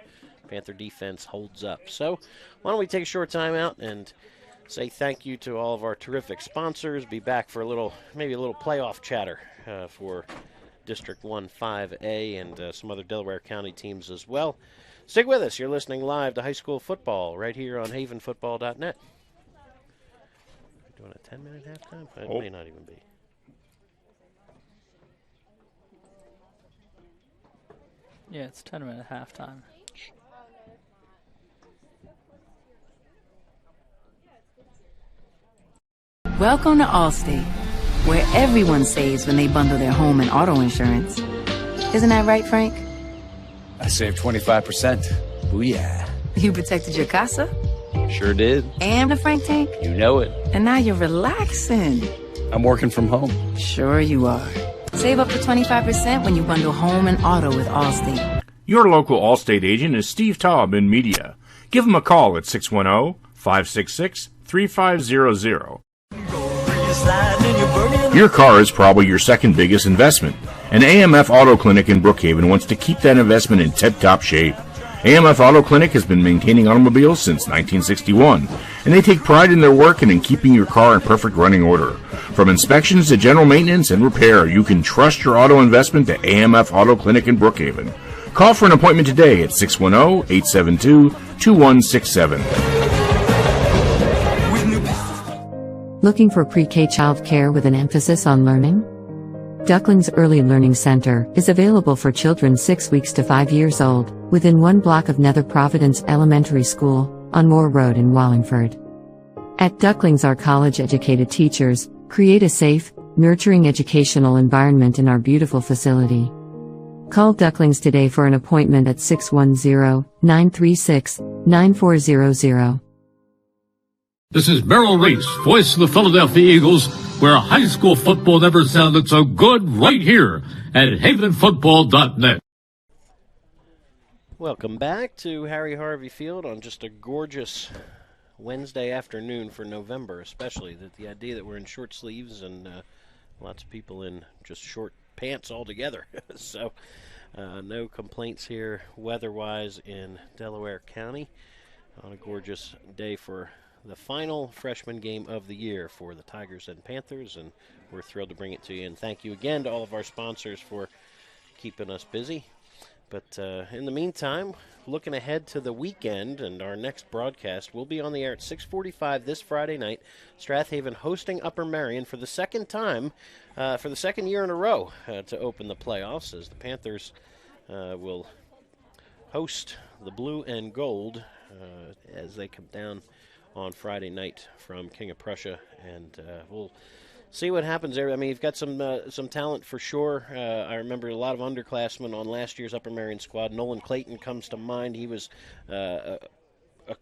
Panther defense holds up. So why don't we take a short time out and say thank you to all of our terrific sponsors. Be back for maybe a little playoff chatter for District 1 5A and some other Delaware County teams as well. Stick with us. You're listening live to high school football right here on havenfootball.net. Doing a 10-minute halftime? It may not even be. Yeah, it's 10-minute halftime. Welcome to Allstate, where everyone saves when they bundle their home and auto insurance. Isn't that right, Frank? I saved 25%. Booyah. You protected your casa? Sure did. And a Frank tank. You know it. And now you're relaxing. I'm working from home. Sure you are. Save up to 25% when you bundle home and auto with Allstate. Your local Allstate agent is Steve Taub in media. Give him a call at 610-566-3500. Your car is probably your second biggest investment, and AMF Auto Clinic in Brookhaven wants to keep that investment in tip-top shape. AMF Auto Clinic has been maintaining automobiles since 1961, and they take pride in their work and in keeping your car in perfect running order. From inspections to general maintenance and repair, you can trust your auto investment to AMF Auto Clinic in Brookhaven. Call for an appointment today at 610-872-2167. Looking for pre-K child care with an emphasis on learning? Ducklings Early Learning Center is available for children 6 weeks to 5 years old, within 1 block of Nether Providence Elementary School, on Moore Road in Wallingford. At Ducklings, our college-educated teachers create a safe, nurturing educational environment in our beautiful facility. Call Ducklings today for an appointment at 610-936-9400. This is Merrill Reese, voice of the Philadelphia Eagles, where high school football never sounded so good, right here at havenfootball.net. Welcome back to Harry Harvey Field on just a gorgeous Wednesday afternoon for November, especially. The idea that we're in short sleeves and lots of people in just short pants altogether. So no complaints here weather-wise in Delaware County on a gorgeous day for the final freshman game of the year for the Tigers and Panthers, and we're thrilled to bring it to you. And thank you again to all of our sponsors for keeping us busy. But in the meantime, looking ahead to the weekend and our next broadcast, we'll be on the air at 6:45 this Friday night. Strath Haven hosting Upper Merion for the second time, for the second year in a row to open the playoffs, as the Panthers will host the Blue and Gold as they come down on Friday night from King of Prussia, and we'll see what happens there. I mean, you've got some talent for sure. I remember a lot of underclassmen on last year's Upper Merion squad. Nolan Clayton comes to mind. He was a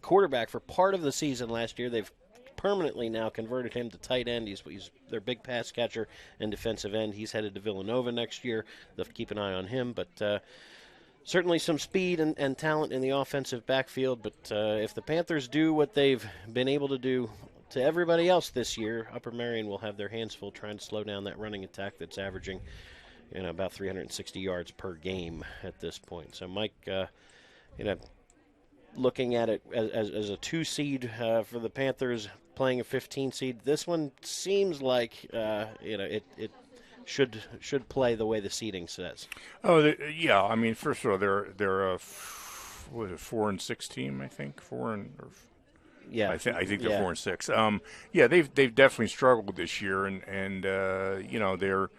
quarterback for part of the season last year. They've permanently now converted him to tight end. He's their big pass catcher and defensive end. He's headed to Villanova next year. They'll have to keep an eye on him, but certainly some speed and talent in the offensive backfield, but if the Panthers do what they've been able to do to everybody else this year, Upper Merion will have their hands full trying to slow down that running attack that's averaging about 360 yards per game at this point. So, Mike, looking at it as a 2 seed for the Panthers playing a 15 seed, this one seems like it should play the way the seeding says. Oh, yeah. I mean, first of all, they're a 4-6 team. I think yeah. I think they're 4-6. Yeah, they've definitely struggled this year, and they're.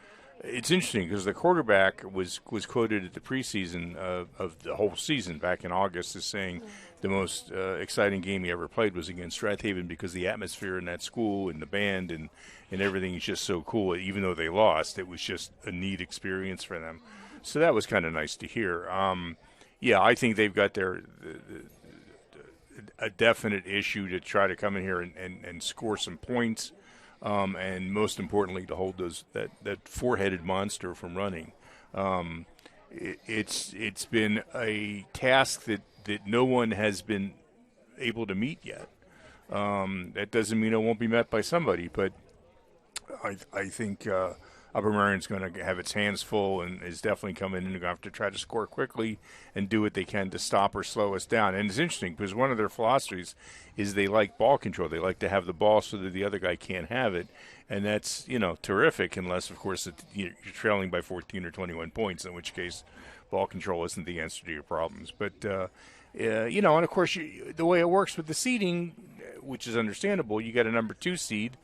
It's interesting because the quarterback was quoted at the preseason of the whole season back in August as saying the most exciting game he ever played was against Strath Haven because the atmosphere in that school and the band and everything is just so cool. Even though they lost, it was just a neat experience for them. So that was kind of nice to hear. Yeah, I think they've got a definite issue to try to come in here and score some points. And most importantly, to hold that four-headed monster from running. It's been a task that no one has been able to meet yet. That doesn't mean it won't be met by somebody, but I think Upper Merion's going to have its hands full and is definitely coming in and going to have to try to score quickly and do what they can to stop or slow us down. And it's interesting because one of their philosophies is they like ball control. They like to have the ball so that the other guy can't have it. And that's, terrific unless, of course, you're trailing by 14 or 21 points, in which case ball control isn't the answer to your problems. But, and, of course, the way it works with the seeding, which is understandable, you got a number 2 seed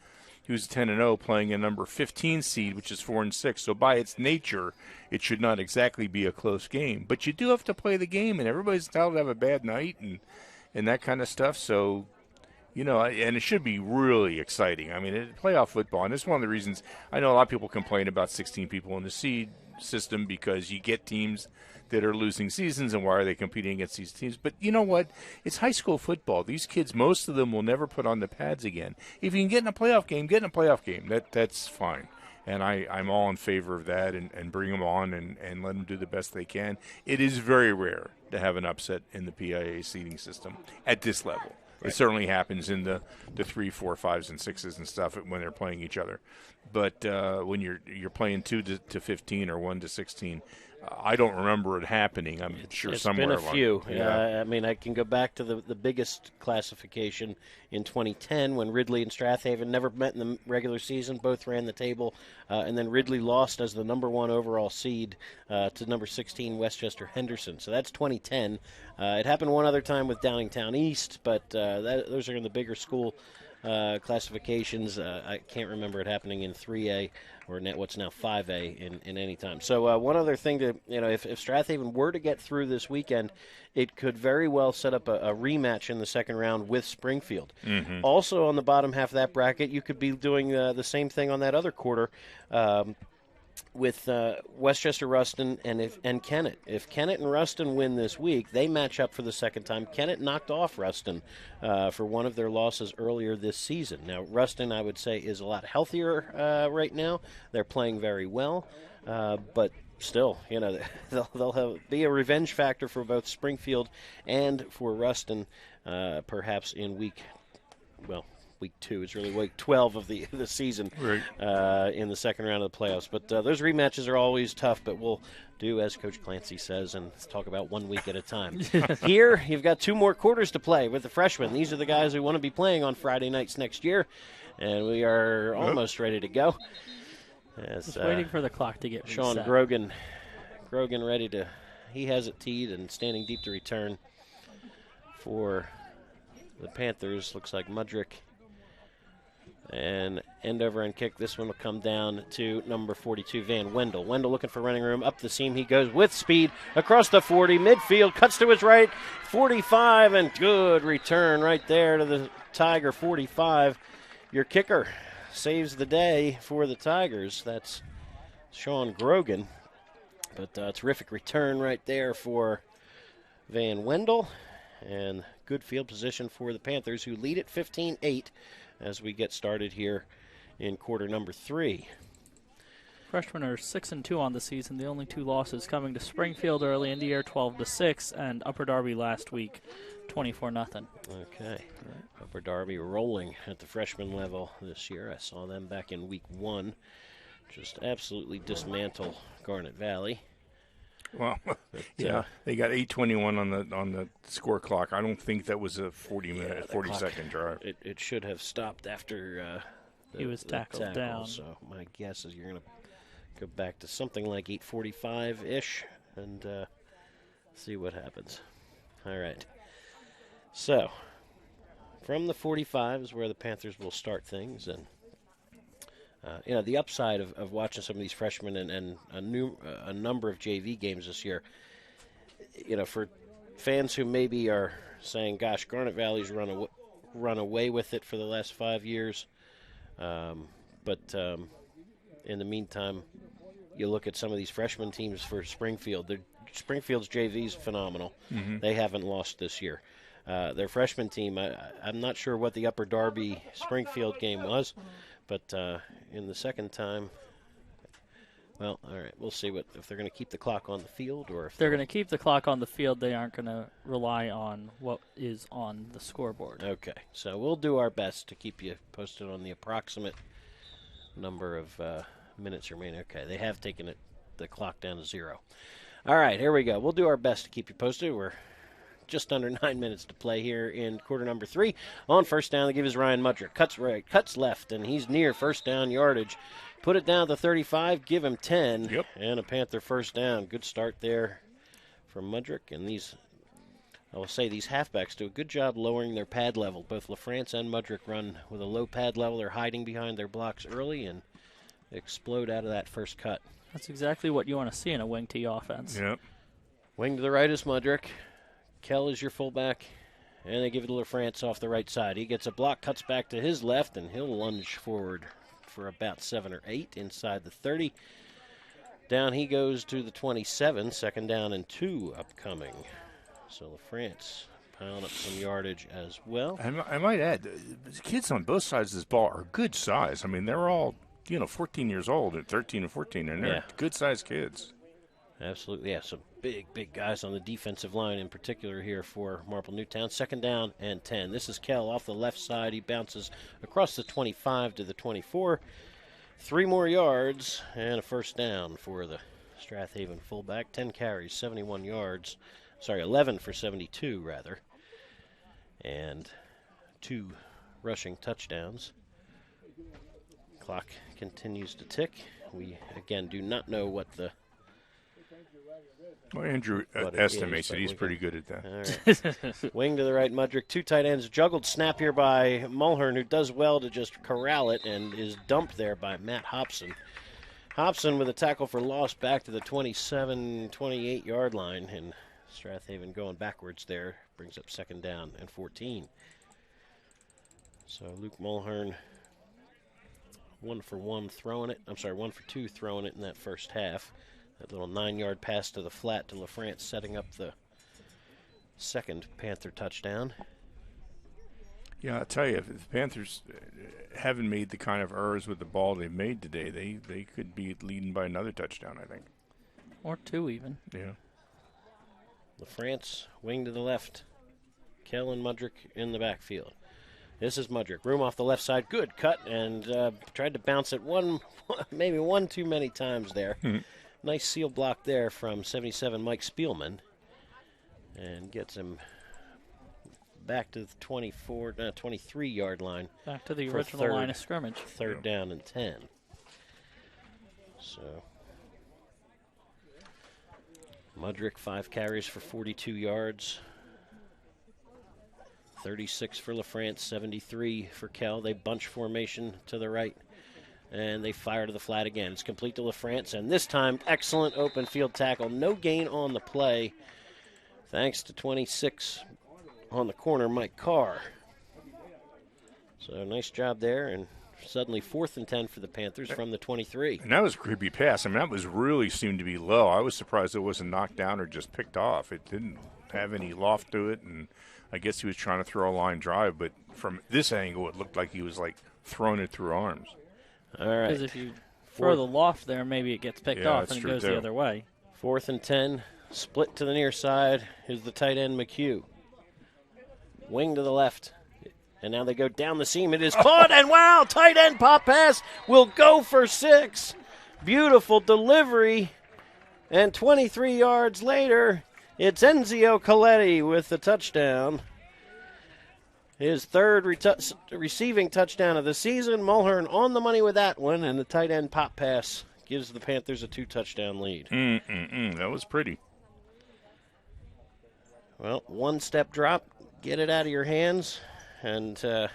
who's 10-0 playing a number 15 seed, which is 4-6. So by its nature, it should not exactly be a close game. But you do have to play the game, and everybody's entitled to have a bad night and that kind of stuff. So, And it should be really exciting. I mean, playoff football, and it's one of the reasons I know a lot of people complain about 16 people in the seed system because you get teams that are losing seasons, and why are they competing against these teams? But you know what? It's high school football. These kids, most of them will never put on the pads again. If you can get in a playoff game, get in a playoff game. That's fine. And I'm all in favor of that and bring them on and let them do the best they can. It is very rare to have an upset in the PIA seeding system at this level. Right. It certainly happens in the 3, 4, 5s, and 6s and stuff when they're playing each other. But when you're playing 2 to 15 or 1 to 16, I don't remember it happening. I'm sure somewhere. It's been a few. I mean, I can go back to the biggest classification in 2010 when Ridley and Strath Haven never met in the regular season. Both ran the table, and then Ridley lost as the number 1 overall seed to number 16 Westchester Henderson. So that's 2010. It happened one other time with Downingtown East, but those are in the bigger school classifications. I can't remember it happening in 3A or what's now 5A in any time. So one other thing to, if Strath Haven were to get through this weekend, it could very well set up a rematch in the second round with Springfield. Mm-hmm. Also on the bottom half of that bracket, you could be doing the same thing on that other quarter with Westchester Ruston and Kennett. If Kennett and Ruston win this week, they match up for the second time. Kennett knocked off Ruston for one of their losses earlier this season. Now, Ruston, I would say, is a lot healthier right now. They're playing very well, but still, they'll be a revenge factor for both Springfield and for Ruston, perhaps in week 2. It's really week 12 of the season, right, in the second round of the playoffs. But those rematches are always tough, but we'll do as Coach Clancy says and talk about 1 week at a time. Here, you've got 2 more quarters to play with the freshmen. These are the guys who want to be playing on Friday nights next year, and we are almost ready to go. Just waiting for the clock to get Sean reset. Grogan ready to – he has it teed and standing deep to return for the Panthers. Looks like Mudrick. And end over and kick. This one will come down to number 42, Van Wendell. Wendell looking for running room. Up the seam he goes with speed. Across the 40. Midfield. Cuts to his right. 45. And good return right there to the Tiger 45. Your kicker saves the day for the Tigers. That's Sean Grogan. But terrific return right there for Van Wendell. And good field position for the Panthers, who lead at 15-8. As we get started here in quarter number 3. Freshmen are 6-2 on the season. The only 2 losses coming to Springfield early in the year, 12-6, and Upper Darby last week, 24-0. Okay. Upper Darby rolling at the freshman level this year. I saw them back in week 1 just absolutely dismantle Garnet Valley. Well, yeah, they got 8:21 on the score clock. I don't think that was a 40-second drive. It should have stopped after he was tackled down. So my guess is you're going to go back to something like 8:45-ish and see what happens. All right. So from the 45 is where the Panthers will start things, and the upside of watching some of these freshmen and a number of JV games this year, for fans who maybe are saying, gosh, Garnet Valley's run away with it for the last 5 years. But in the meantime, you look at some of these freshman teams for Springfield. Springfield's JV is phenomenal. Mm-hmm. They haven't lost this year. Their freshman team, I'm not sure what the Upper Darby Springfield game was, but in the second time, well, all right, we'll see if they're going to keep the clock on the field, or if they're going to keep the clock on the field. They aren't going to rely on what is on the scoreboard. Okay, so we'll do our best to keep you posted on the approximate number of minutes remaining. Okay, they have taken the clock down to 0. All right, here we go. We'll do our best to keep you posted. We're just under 9 minutes to play here in quarter number 3. On first down, they give us Ryan Mudrick. Cuts right, cuts left, and he's near first down yardage. Put it down to 35, give him 10, yep, and a Panther first down. Good start there from Mudrick. And these halfbacks do a good job lowering their pad level. Both LaFrance and Mudrick run with a low pad level. They're hiding behind their blocks early and explode out of that first cut. That's exactly what you want to see in a wing T offense. Yep. Wing to the right is Mudrick. Kell is your fullback, And they give it to LaFrance off the right side. He gets a block, cuts back to his left, and he'll lunge forward for about 7 or 8 inside the 30. Down he goes to the 27, 2nd down and 2 upcoming. So LaFrance piling up some yardage as well. I might add, the kids on both sides of this ball are good size. I mean, they're all, 14 years old at 13 and 14, and they're good-sized kids. Absolutely, yeah. Some big guys on the defensive line in particular here for Marple Newtown. 2nd down and 10. This is Kell off the left side. He bounces across the 25 to the 24. 3 more yards and a 1st down for the Strath Haven fullback. 10 carries, 71 yards. 11 for 72, rather. And 2 rushing touchdowns. Clock continues to tick. We, again, do not know what the... Well, Andrew estimates that he's pretty good at that. All right. Wing to the right, Mudrick. 2 tight ends. Juggled snap here by Mulhern, who does well to just corral it and is dumped there by Matt Hobson. Hobson with a tackle for loss back to the 27, 28-yard line, and Strath Haven going backwards there. Brings up 2nd down and 14. So Luke Mulhern, 1 for 2 throwing it in that first half. That little 9-yard pass to the flat to LaFrance, setting up the 2nd Panther touchdown. Yeah, I'll tell you, if the Panthers haven't made the kind of errors with the ball they've made today, they could be leading by another touchdown, I think. Or 2 even. Yeah. LaFrance, wing to the left. Kell and Mudrick in the backfield. This is Mudrick. Room off the left side. Good cut, and tried to bounce it maybe one too many times there. Nice seal block there from 77 Mike Spielman. And gets him back to the 23-yard line. Back to the original line of scrimmage. 3rd down and 10. So Mudrick, 5 carries for 42 yards. 36 for LaFrance, 73 for Kell. They bunch formation to the right, and they fire to the flat again. It's complete to LaFrance, and this time, excellent open field tackle. No gain on the play, thanks to 26 on the corner, Mike Carr. So nice job there, and suddenly 4th and 10 for the Panthers from the 23. And that was a creepy pass. I mean, that was really seemed to be low. I was surprised it wasn't knocked down or just picked off. It didn't have any loft to it, and I guess he was trying to throw a line drive, but from this angle, it looked like he was like throwing it through arms. All right. Because if you throw the loft there, maybe it gets picked off and it goes the other way. 4th and 10, split to the near side. Here's the tight end, McHugh. Wing to the left. And now they go down the seam. It is caught, and wow, tight end pop pass will go for 6. Beautiful delivery. And 23 yards later, it's Enzio Coletti with the touchdown. His 3rd receiving touchdown of the season. Mulhern on the money with that one, and the tight end pop pass gives the Panthers a 2-touchdown lead. That was pretty. Well, 1-step drop, get it out of your hands, and a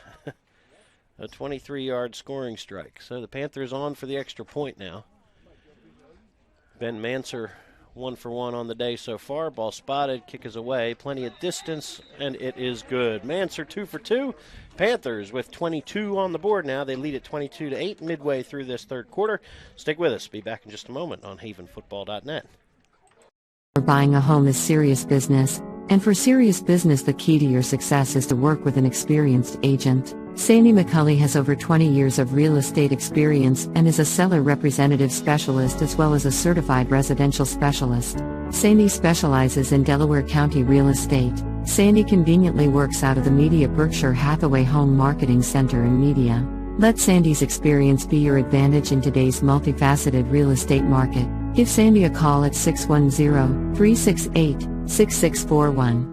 23-yard scoring strike. So the Panthers on for the extra point now. Ben Manser 1 for 1 on the day so far. Ball spotted, kick is away, plenty of distance, and it is good. Manser 2 for 2. Panthers with 22 on the board now. They lead at 22-8 midway through this 3rd quarter. Stick with us. Be back in just a moment on havenfootball.net. Buying a home is serious business, and for serious business the key to your success is to work with an experienced agent. Sandy McCulley has over 20 years of real estate experience and is a seller representative specialist as well as a certified residential specialist. Sandy specializes in Delaware County real estate. Sandy conveniently works out of the Media Berkshire Hathaway Home Marketing Center in Media. Let Sandy's experience be your advantage in today's multifaceted real estate market. Give Sandy a call at 610-368-6641.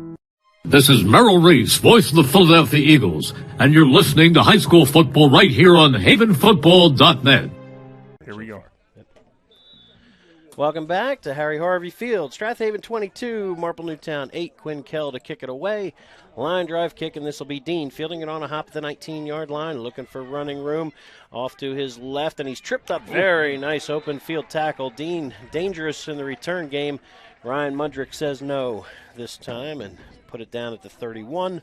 This is Merrill Reese, voice of the Philadelphia Eagles, and you're listening to high school football right here on havenfootball.net. Here we go. Welcome back to Harry Harvey Field. Strath Haven 22, Marple Newtown 8. Quinn Kell to kick it away. Line drive kick, and this will be Dean fielding it on a hop at the 19-yard line, looking for running room off to his left, and he's tripped up. Very nice open field tackle. Dean dangerous in the return game. Ryan Mudrick says no this time and put it down at the 31.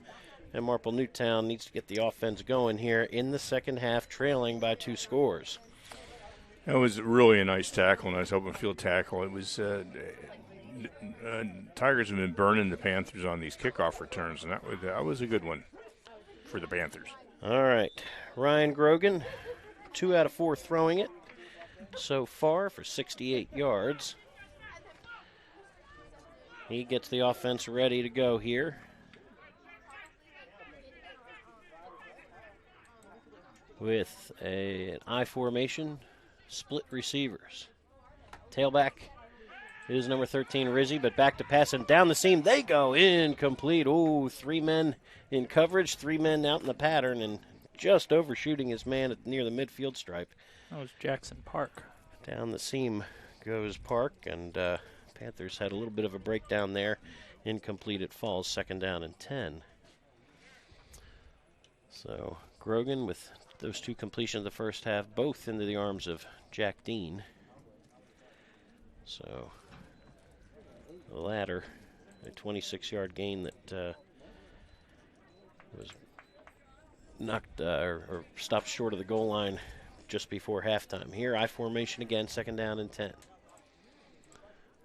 And Marple Newtown needs to get the offense going here in the second half, trailing by 2 scores. That was really a nice tackle, nice open field tackle. It was Tigers have been burning the Panthers on these kickoff returns, and that was a good one for the Panthers. All right, Ryan Grogan, 2 out of 4 throwing it so far for 68 yards. He gets the offense ready to go here. With an I formation, split receivers. Tailback is number 13, Rizzi, but back to pass and down the seam. They go incomplete. Oh, 3 men in coverage, 3 men out in the pattern, and just overshooting his man near the midfield stripe. That was Jackson Park. Down the seam goes Park, and Panthers had a little bit of a breakdown there. Incomplete, it falls, 2nd down and 10. So Grogan with those 2 completions of the first half, both into the arms of Jack Dean. So the latter, a 26-yard gain that was knocked or stopped short of the goal line just before halftime. Here, I formation again, 2nd down and 10.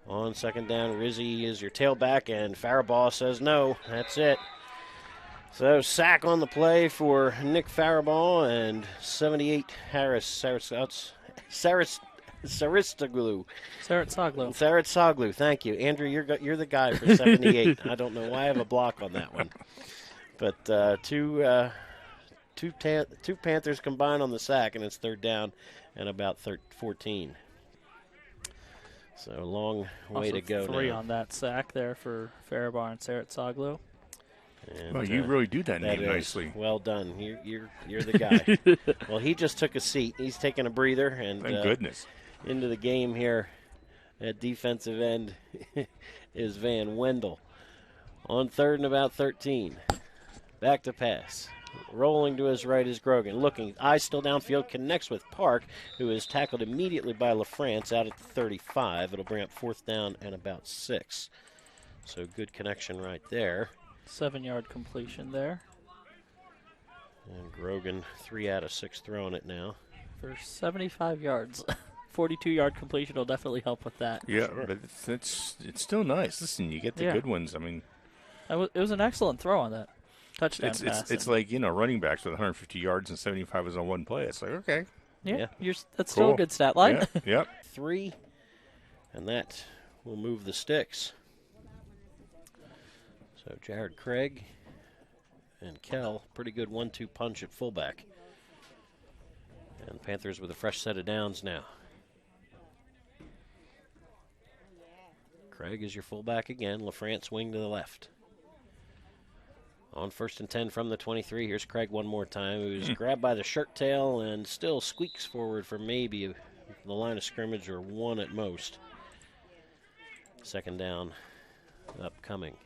On 2nd down, Rizzi is your tailback, and Faribault says no. That's it. So sack on the play for Nick Faribault, and 78 Saratsoglu, thank you. Andrew, you're the guy for 78. I don't know why I have a block on that one. But two Panthers combined on the sack, and it's 3rd down and about 14. So a long way to go 3 now. on that sack there for Faribault and Saratsoglu. And, well, you really do that name is nicely. Well done. You're the guy. Well, he just took a seat. He's taking a breather, and thank goodness. Into the game here at defensive end is Van Wendell. On 3rd and about 13. Back to pass. Rolling to his right is Grogan. Looking, eyes still downfield, connects with Park, who is tackled immediately by LaFrance out at the 35. It'll bring up 4th down and about 6. So good connection right there. 7-yard completion there. And Grogan, 3 out of 6 throwing it now. For 75 yards. 42-yard completion will definitely help with that. Yeah, sure. But it's still nice. Listen, you get the good ones. I mean, it was an excellent throw on that touchdown pass. It's like, running backs with 150 yards and 75 is on one play. It's like, okay. Yeah. That's still a good stat line. Yeah. Yep. 3, and that will move the sticks. So Jared Craig and Kell, pretty good 1-2 punch at fullback. And Panthers with a fresh set of downs now. Craig is your fullback again. LaFrance wing to the left. On 1st and 10 from the 23. Here's Craig one more time. He was grabbed by the shirt tail and still squeaks forward for maybe the line of scrimmage or 1 at most. 2nd down upcoming.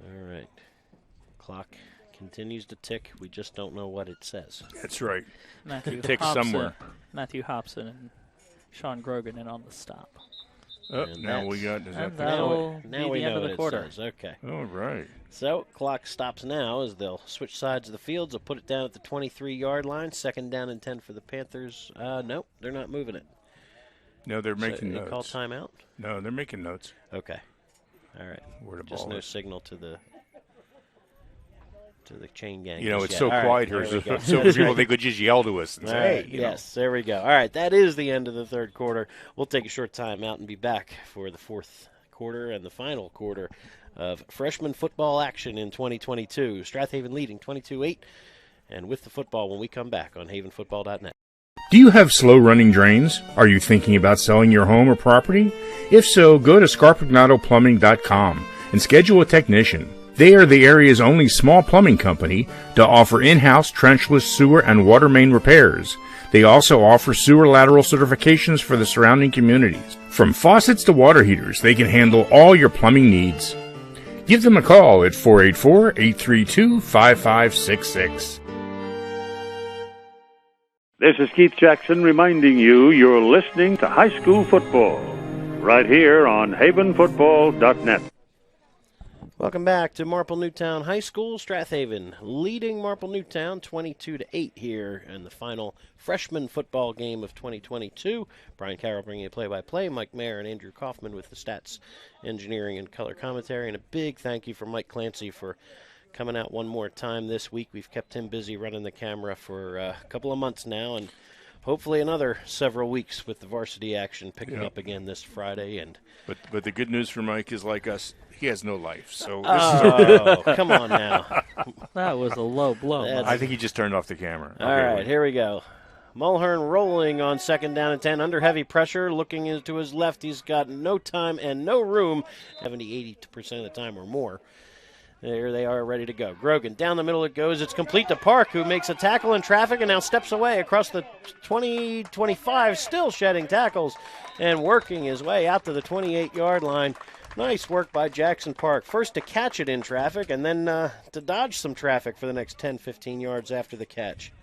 All right. Clock continues to tick. We just don't know what it says. That's right. Matthew Tick Hobson, somewhere. Matthew Hobson and Sean Grogan in on the stop. Oh, now we got. Now we the end know of the quarter. it says. Okay. All right. So clock stops now as they'll switch sides of the field. They'll put it down at the 23-yard line. 2nd down and 10 for the Panthers. No, they're not moving it. No, they're making notes. They call timeout? No, they're making notes. Okay. All right. Where the just ball no is. Signal to the chain gang. It's so quiet here. So people they could just yell to us and say, hey, yes, there we go. All right, that is the end of the 3rd quarter. We'll take a short time out and be back for the 4th quarter and the final quarter of freshman football action in 2022. Strath Haven leading 22-8, and with the football when we come back on havenfootball.net. Do you have slow-running drains? Are you thinking about selling your home or property? If so, go to scarpignatoplumbing.com and schedule a technician. They are the area's only small plumbing company to offer in-house trenchless sewer and water main repairs. They also offer sewer lateral certifications for the surrounding communities. From faucets to water heaters, they can handle all your plumbing needs. Give them a call at 484-832-5566. This is Keith Jackson reminding you you're listening to high school football. right here on havenfootball.net. Welcome back to Marple Newtown High School. Strath Haven leading Marple Newtown 22-8 here in the final freshman football game of 2022. Brian Carroll bringing you play-by-play. Mike Mayer and Andrew Kauffman with the stats, engineering, and color commentary. And a big thank you for Mike Clancy for coming out one more time this week. We've kept him busy running the camera for a couple of months now, and hopefully another several weeks with the varsity action picking up again this Friday. And But the good news for Mike is, like us, he has no life. So come on now. That was a low blow. I think he just turned off the camera. All right, here we go. Mulhern rolling on 2nd down and 10 under heavy pressure, looking into his left. He's got no time and no room, 70-80% of the time or more. There they are, ready to go. Grogan, down the middle it goes. It's complete to Park, who makes a tackle in traffic and now steps away across the 20-25, still shedding tackles and working his way out to the 28-yard line. Nice work by Jackson Park. First to catch it in traffic and then to dodge some traffic for the next 10-15 yards after the catch.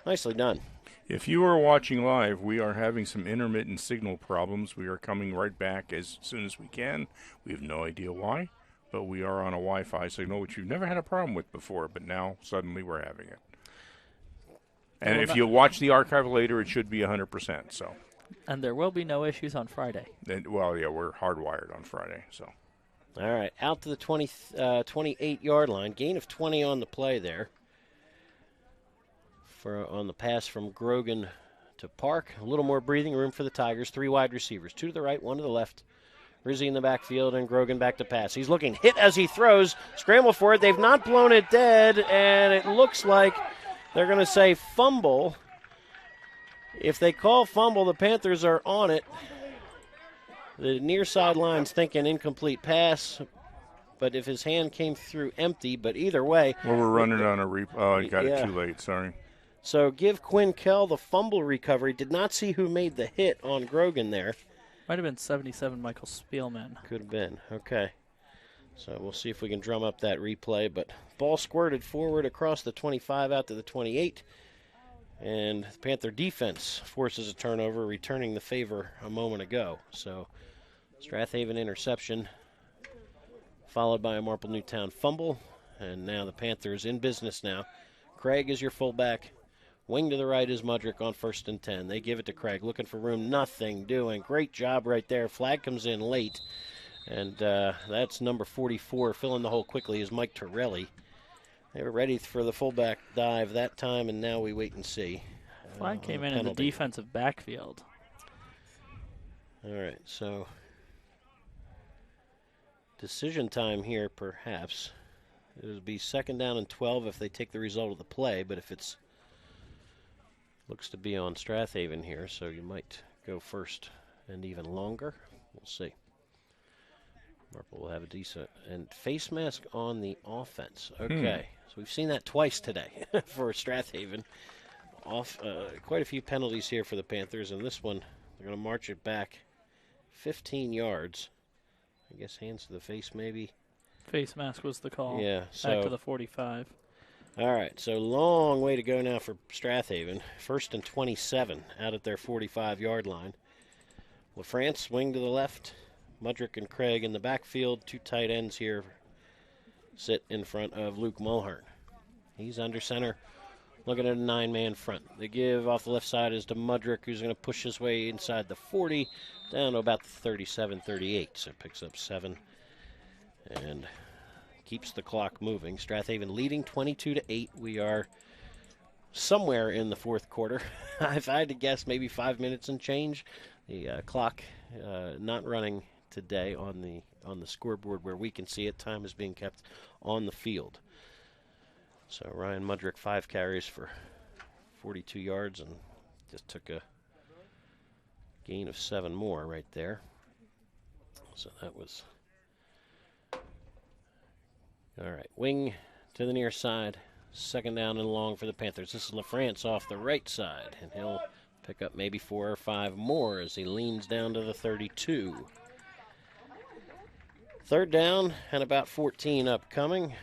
Nicely done. If you are watching live, we are having some intermittent signal problems. We are coming right back as soon as we can. We have no idea why, but we are on a Wi-Fi signal, which we've never had a problem with before, but now suddenly we're having it. And if you watch the archive later, it should be 100%. So. And there will be no issues on Friday. Well, yeah, we're hardwired on Friday. So. All right, out to the 28-yard line. Gain of 20 on the play there. On the pass from Grogan to Park. A little more breathing room for the Tigers. 3 wide receivers, 2 to the right, 1 to the left. Rizzi in the backfield and Grogan back to pass. He's looking, hit as he throws. Scramble for it. They've not blown it dead, and it looks like they're going to say fumble. If they call fumble, the Panthers are on it. The near sideline's thinking incomplete pass, but if his hand came through empty, but either way. Well, we're running on a oh, I got it too late, sorry. So give Quinn Kell the fumble recovery. Did not see who made the hit on Grogan there. Might have been 77 Michael Spielman. Could have been. Okay. So we'll see if we can drum up that replay. But ball squirted forward across the 25 out to the 28. And the Panther defense forces a turnover, returning the favor a moment ago. So Strath Haven interception, followed by a Marple Newtown fumble. And now the Panthers in business now. Craig is your fullback. Wing to the right is Mudrick on 1st and 10. They give it to Craig, looking for room, nothing doing. Great job right there. Flag comes in late. And that's number 44. Filling the hole quickly is Mike Torelli. They were ready for the fullback dive that time, and now we wait and see. Flag came in the defensive backfield. All right, so decision time here perhaps. It would be 2nd down and 12 if they take the result of the play, but if it's looks to be on Strath Haven here, so you might go first and even longer. We'll see. Marple will have a decent and face mask on the offense. Okay, so we've seen that twice today for Strath Haven. Quite a few penalties here for the Panthers, and this one they're going to march it back 15 yards. I guess hands to the face maybe. Face mask was the call. Yeah, back to the 45. All right, so long way to go now for Strath Haven. 1st and 27 out at their 45-yard line. LaFrance wing to the left. Mudrick and Craig in the backfield. 2 tight ends here sit in front of Luke Mulhern. He's under center, looking at a 9-man front. They give off the left side is to Mudrick, who's going to push his way inside the 40, down to about the 37-38. So picks up 7 and keeps the clock moving. Strath Haven leading 22-8. We are somewhere in the 4th quarter. If I had to guess, maybe 5 minutes and change. The clock not running today on the scoreboard where we can see it. Time is being kept on the field. So Ryan Mudrick, 5 carries for 42 yards and just took a gain of 7 more right there. So that was... All right, wing to the near side. 2nd down and long for the Panthers. This is LaFrance off the right side, and he'll pick up maybe 4 or 5 more as he leans down to the 32. 3rd down and about 14 upcoming.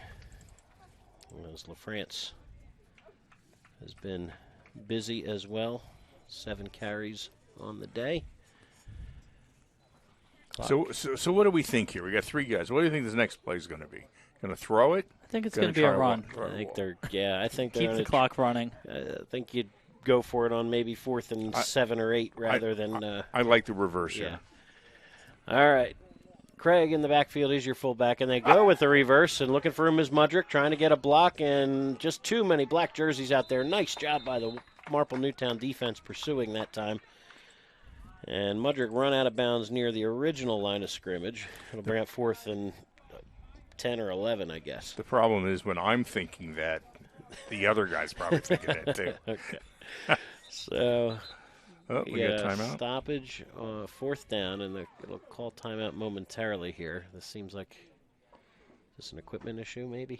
As LaFrance has been busy as well. 7 carries on the day. clock. So what do we think here? We got 3 guys. What do you think this next play is going to be? Going to throw it? I think it's going to be a run. I think they're keep the clock running. I think you'd go for it on maybe 4th and 7 or 8 rather than. I like the reverse here. All right. Craig in the backfield is your fullback, and they go with the reverse, and looking for him is Mudrick, trying to get a block, and just too many black jerseys out there. Nice job by the Marple Newtown defense pursuing that time. And Mudrick run out of bounds near the original line of scrimmage. It'll bring up 4th and 10 or 11, I guess. The problem is when I'm thinking that, the other guy's probably thinking that too. Okay. So... we got timeout. Stoppage, 4th down, and it'll call timeout momentarily here. This seems like this an equipment issue, maybe?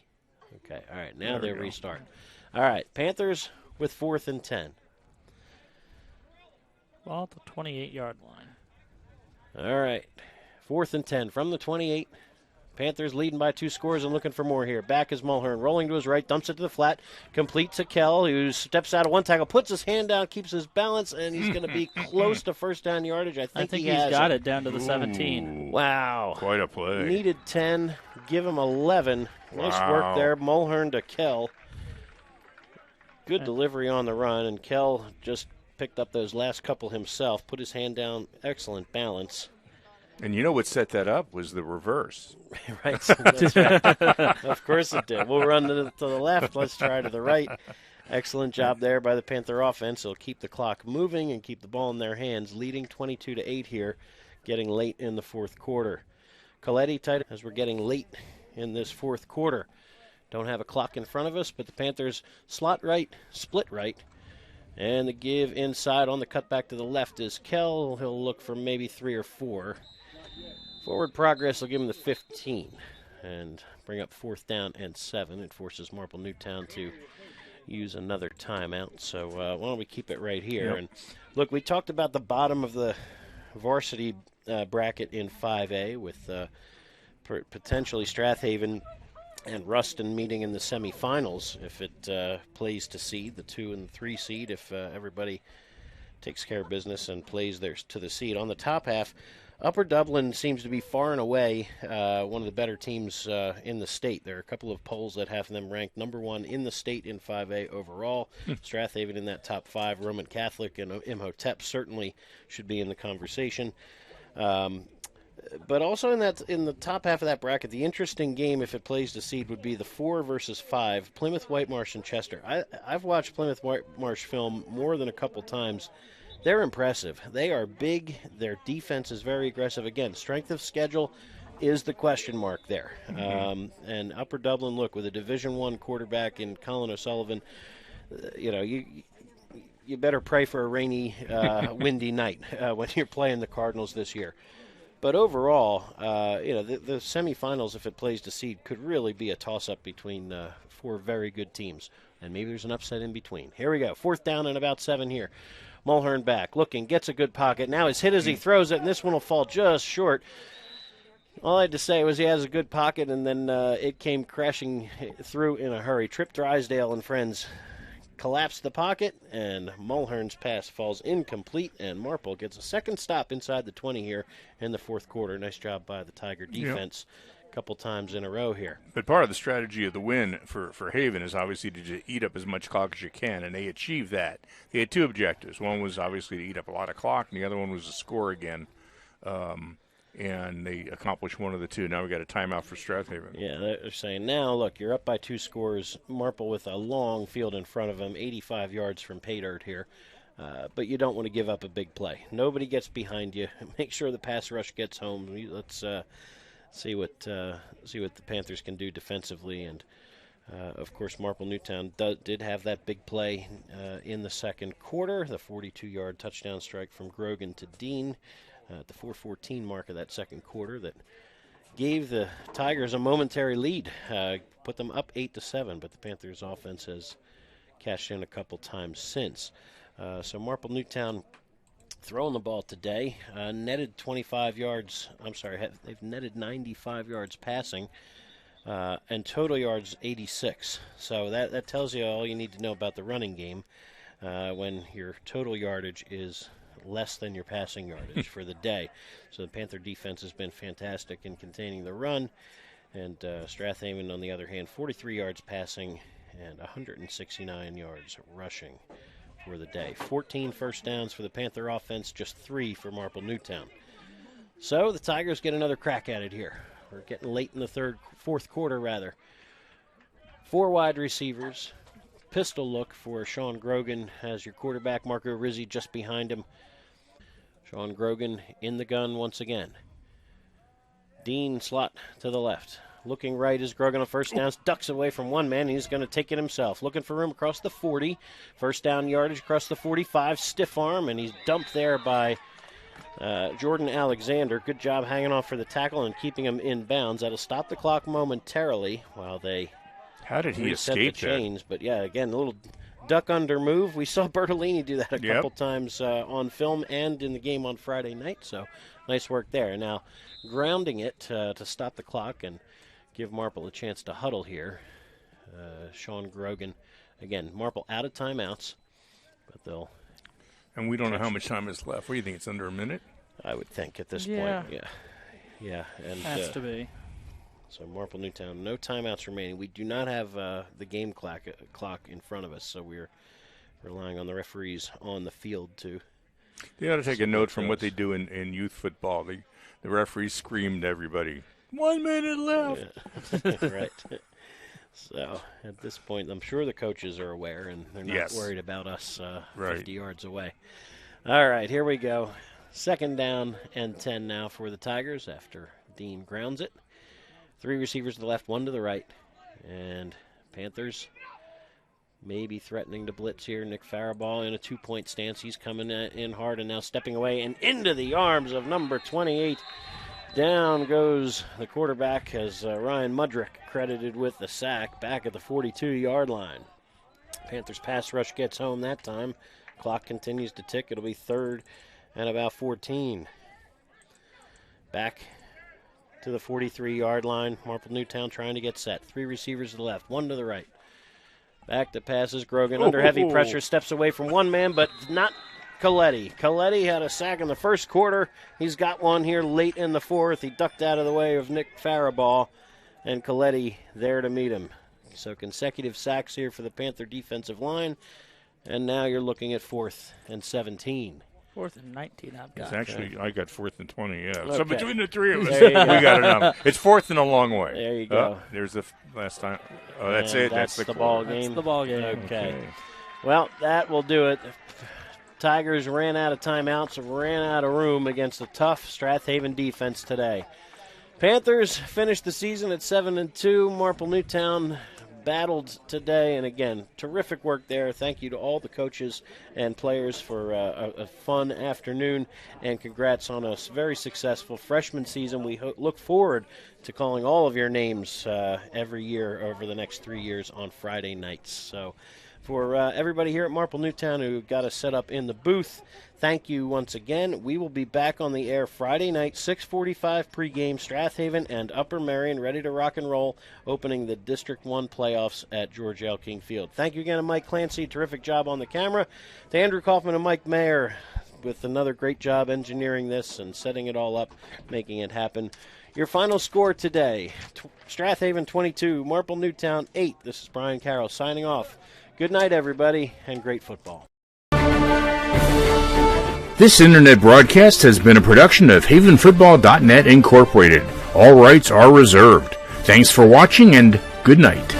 Okay, all right, now they restart. All right, Panthers with 4th and 10. Well, at the 28-yard line. All right, 4th and 10 from the 28. Panthers leading by 2 scores and looking for more here. Back is Mulhern, rolling to his right, dumps it to the flat, complete to Kell, who steps out of one tackle, puts his hand down, keeps his balance, and he's going to be close to first down yardage. I think he's got it down to the 17. Wow. Quite a play. Needed 10, give him 11. Nice work there. Mulhern to Kell. Good delivery on the run, and Kell just picked up those last couple himself, put his hand down, excellent balance. And you know what set that up was the reverse. Right. That's right. Of course it did. We'll run to the left. Let's try to the right. Excellent job there by the Panther offense. They'll keep the clock moving and keep the ball in their hands, leading 22-8 here, getting late in the 4th quarter. Coletti tight as we're getting late in this 4th quarter. Don't have a clock in front of us, but the Panthers slot right, split right. And the give inside on the cutback to the left is Kell. He'll look for maybe 3 or 4. Forward progress will give him the 15 and bring up 4th down and 7. It forces Marple Newtown to use another timeout. So why don't we keep it right here? Yep. And look, we talked about the bottom of the varsity bracket in 5A with potentially Strath Haven and Ruston meeting in the semifinals if it plays to seed, the 2 and 3 seed, if everybody takes care of business and plays theirs to the seed. On the top half, Upper Dublin seems to be far and away one of the better teams in the state. There are a couple of polls that have them ranked number 1 in the state in 5A overall. Strath Haven in that top 5. Roman Catholic and Imhotep certainly should be in the conversation. But also in the top half of that bracket, the interesting game, if it plays to seed, would be the 4 versus 5, Plymouth Whitemarsh and Chester. I've watched Plymouth Whitemarsh film more than a couple times. They're impressive. They are big. Their defense is very aggressive. Again, strength of schedule is the question mark there. And Upper Dublin, look, with a Division I quarterback in Colin O'Sullivan, you better pray for a rainy, windy night when you're playing the Cardinals this year. But overall, the semifinals, if it plays to seed, could really be a toss-up between 4 very good teams. And maybe there's an upset in between. Here we go. 4th down and about 7 here. Mulhern back, looking, gets a good pocket. Now he's hit as he throws it, and this one will fall just short. All I had to say was he has a good pocket, and then it came crashing through in a hurry. Trip Drysdale and friends collapsed the pocket, and Mulhern's pass falls incomplete, and Marple gets a second stop inside the 20 here in the 4th quarter. Nice job by the Tiger defense. Couple times in a row here. But part of the strategy of the win for Haven is obviously to eat up as much clock as you can, and they achieved that. They had 2 objectives. One was obviously to eat up a lot of clock, and the other one was to score again. And they accomplished one of the 2. Now we got a timeout for Strath Haven. Yeah, they're saying now, look, you're up by 2 scores. Marple with a long field in front of them, 85 yards from pay dirt here. But you don't want to give up a big play. Nobody gets behind you. Make sure the pass rush gets home. Let's see what the Panthers can do defensively. And, of course, Marple Newtown did have that big play in the 2nd quarter, the 42-yard touchdown strike from Grogan to Dean at the 4:14 mark of that 2nd quarter that gave the Tigers a momentary lead, put them up 8-7, but the Panthers' offense has cashed in a couple times since. So Marple Newtown throwing the ball today, netted 25 yards. They've netted 95 yards passing, and total yards 86. So that tells you all you need to know about the running game when your total yardage is less than your passing yardage for the day. So the Panther defense has been fantastic in containing the run. And Strath Haven, on the other hand, 43 yards passing and 169 yards rushing for the day. 14 first downs for the Panther offense, just 3 for Marple Newtown. So the Tigers get another crack at it here. We're getting late in the fourth quarter, rather. 4 wide receivers. Pistol look for Sean Grogan as your quarterback. Marco Rizzi just behind him. Sean Grogan in the gun once again. Dean slot to the left. Looking right is Grogan on first down. Ducks away from one man. He's going to take it himself. Looking for room across the 40. First down yardage across the 45. Stiff arm, and he's dumped there by Jordan Alexander. Good job hanging off for the tackle and keeping him in bounds. That'll stop the clock momentarily while they How did he escape the chains. But, yeah, again, a little duck under move. We saw Bertolini do that a couple times on film and in the game on Friday night, so nice work there. Now, grounding it to stop the clock and give Marple a chance to huddle here. Sean Grogan, again, Marple out of timeouts, but they'll... And we don't know how much time is left. What do you think, it's under a minute? I would think at this point, yeah. And has to be. So Marple Newtown, no timeouts remaining. We do not have the game clock in front of us, so we're relying on the referees on the field to... They ought to take a note from what they do in youth football. The referees screamed to everybody, 1 minute left. Yeah. Right. So at this point, I'm sure the coaches are aware, and they're not worried about us 50 yards away. All right, here we go. 2nd down and 10 now for the Tigers after Dean grounds it. 3 receivers to the left, 1 to the right. And Panthers maybe threatening to blitz here. Nick Faribault in a 2-point stance. He's coming in hard and now stepping away and into the arms of number 28. Down goes the quarterback as Ryan Mudrick credited with the sack back at the 42-yard line. Panthers pass rush gets home that time. Clock continues to tick. It'll be 3rd and about 14. Back to the 43-yard line. Marple Newtown trying to get set. 3 receivers to the left, 1 to the right. Back to passes. Grogan under heavy pressure, steps away from one man, but not Coletti. Coletti had a sack in the first quarter. He's got one here late in the 4th. He ducked out of the way of Nick Faribault, and Coletti there to meet him. So consecutive sacks here for the Panther defensive line, and now you're looking at 4th and 17. 4th and 19 I've got. It's actually, I got 4th and 20, yeah. Okay. So between the 3 of us, we got enough. It's 4th and a long way. There you go. There's the last time. Oh, that's it. That's the ball game. That's the ball game. Okay. Well, that will do it. Tigers ran out of timeouts, ran out of room against a tough Strath Haven defense today. Panthers finished the season at 7-2. Marple Newtown battled today, and again, terrific work there. Thank you to all the coaches and players for a fun afternoon, and congrats on a very successful freshman season. We look forward to calling all of your names every year over the next 3 years on Friday nights. So for everybody here at Marple Newtown who got us set up in the booth, thank you once again. We will be back on the air Friday night, 6:45 pregame, Strath Haven and Upper Merion, ready to rock and roll, opening the District 1 playoffs at George L. King Field. Thank you again to Mike Clancy, terrific job on the camera. To Andrew Kauffman and Mike Mayer with another great job engineering this and setting it all up, making it happen. Your final score today, Strath Haven 22, Marple Newtown 8. This is Brian Carroll signing off. Good night, everybody, and great football. This internet broadcast has been a production of HavenFootball.net Incorporated. All rights are reserved. Thanks for watching, and good night.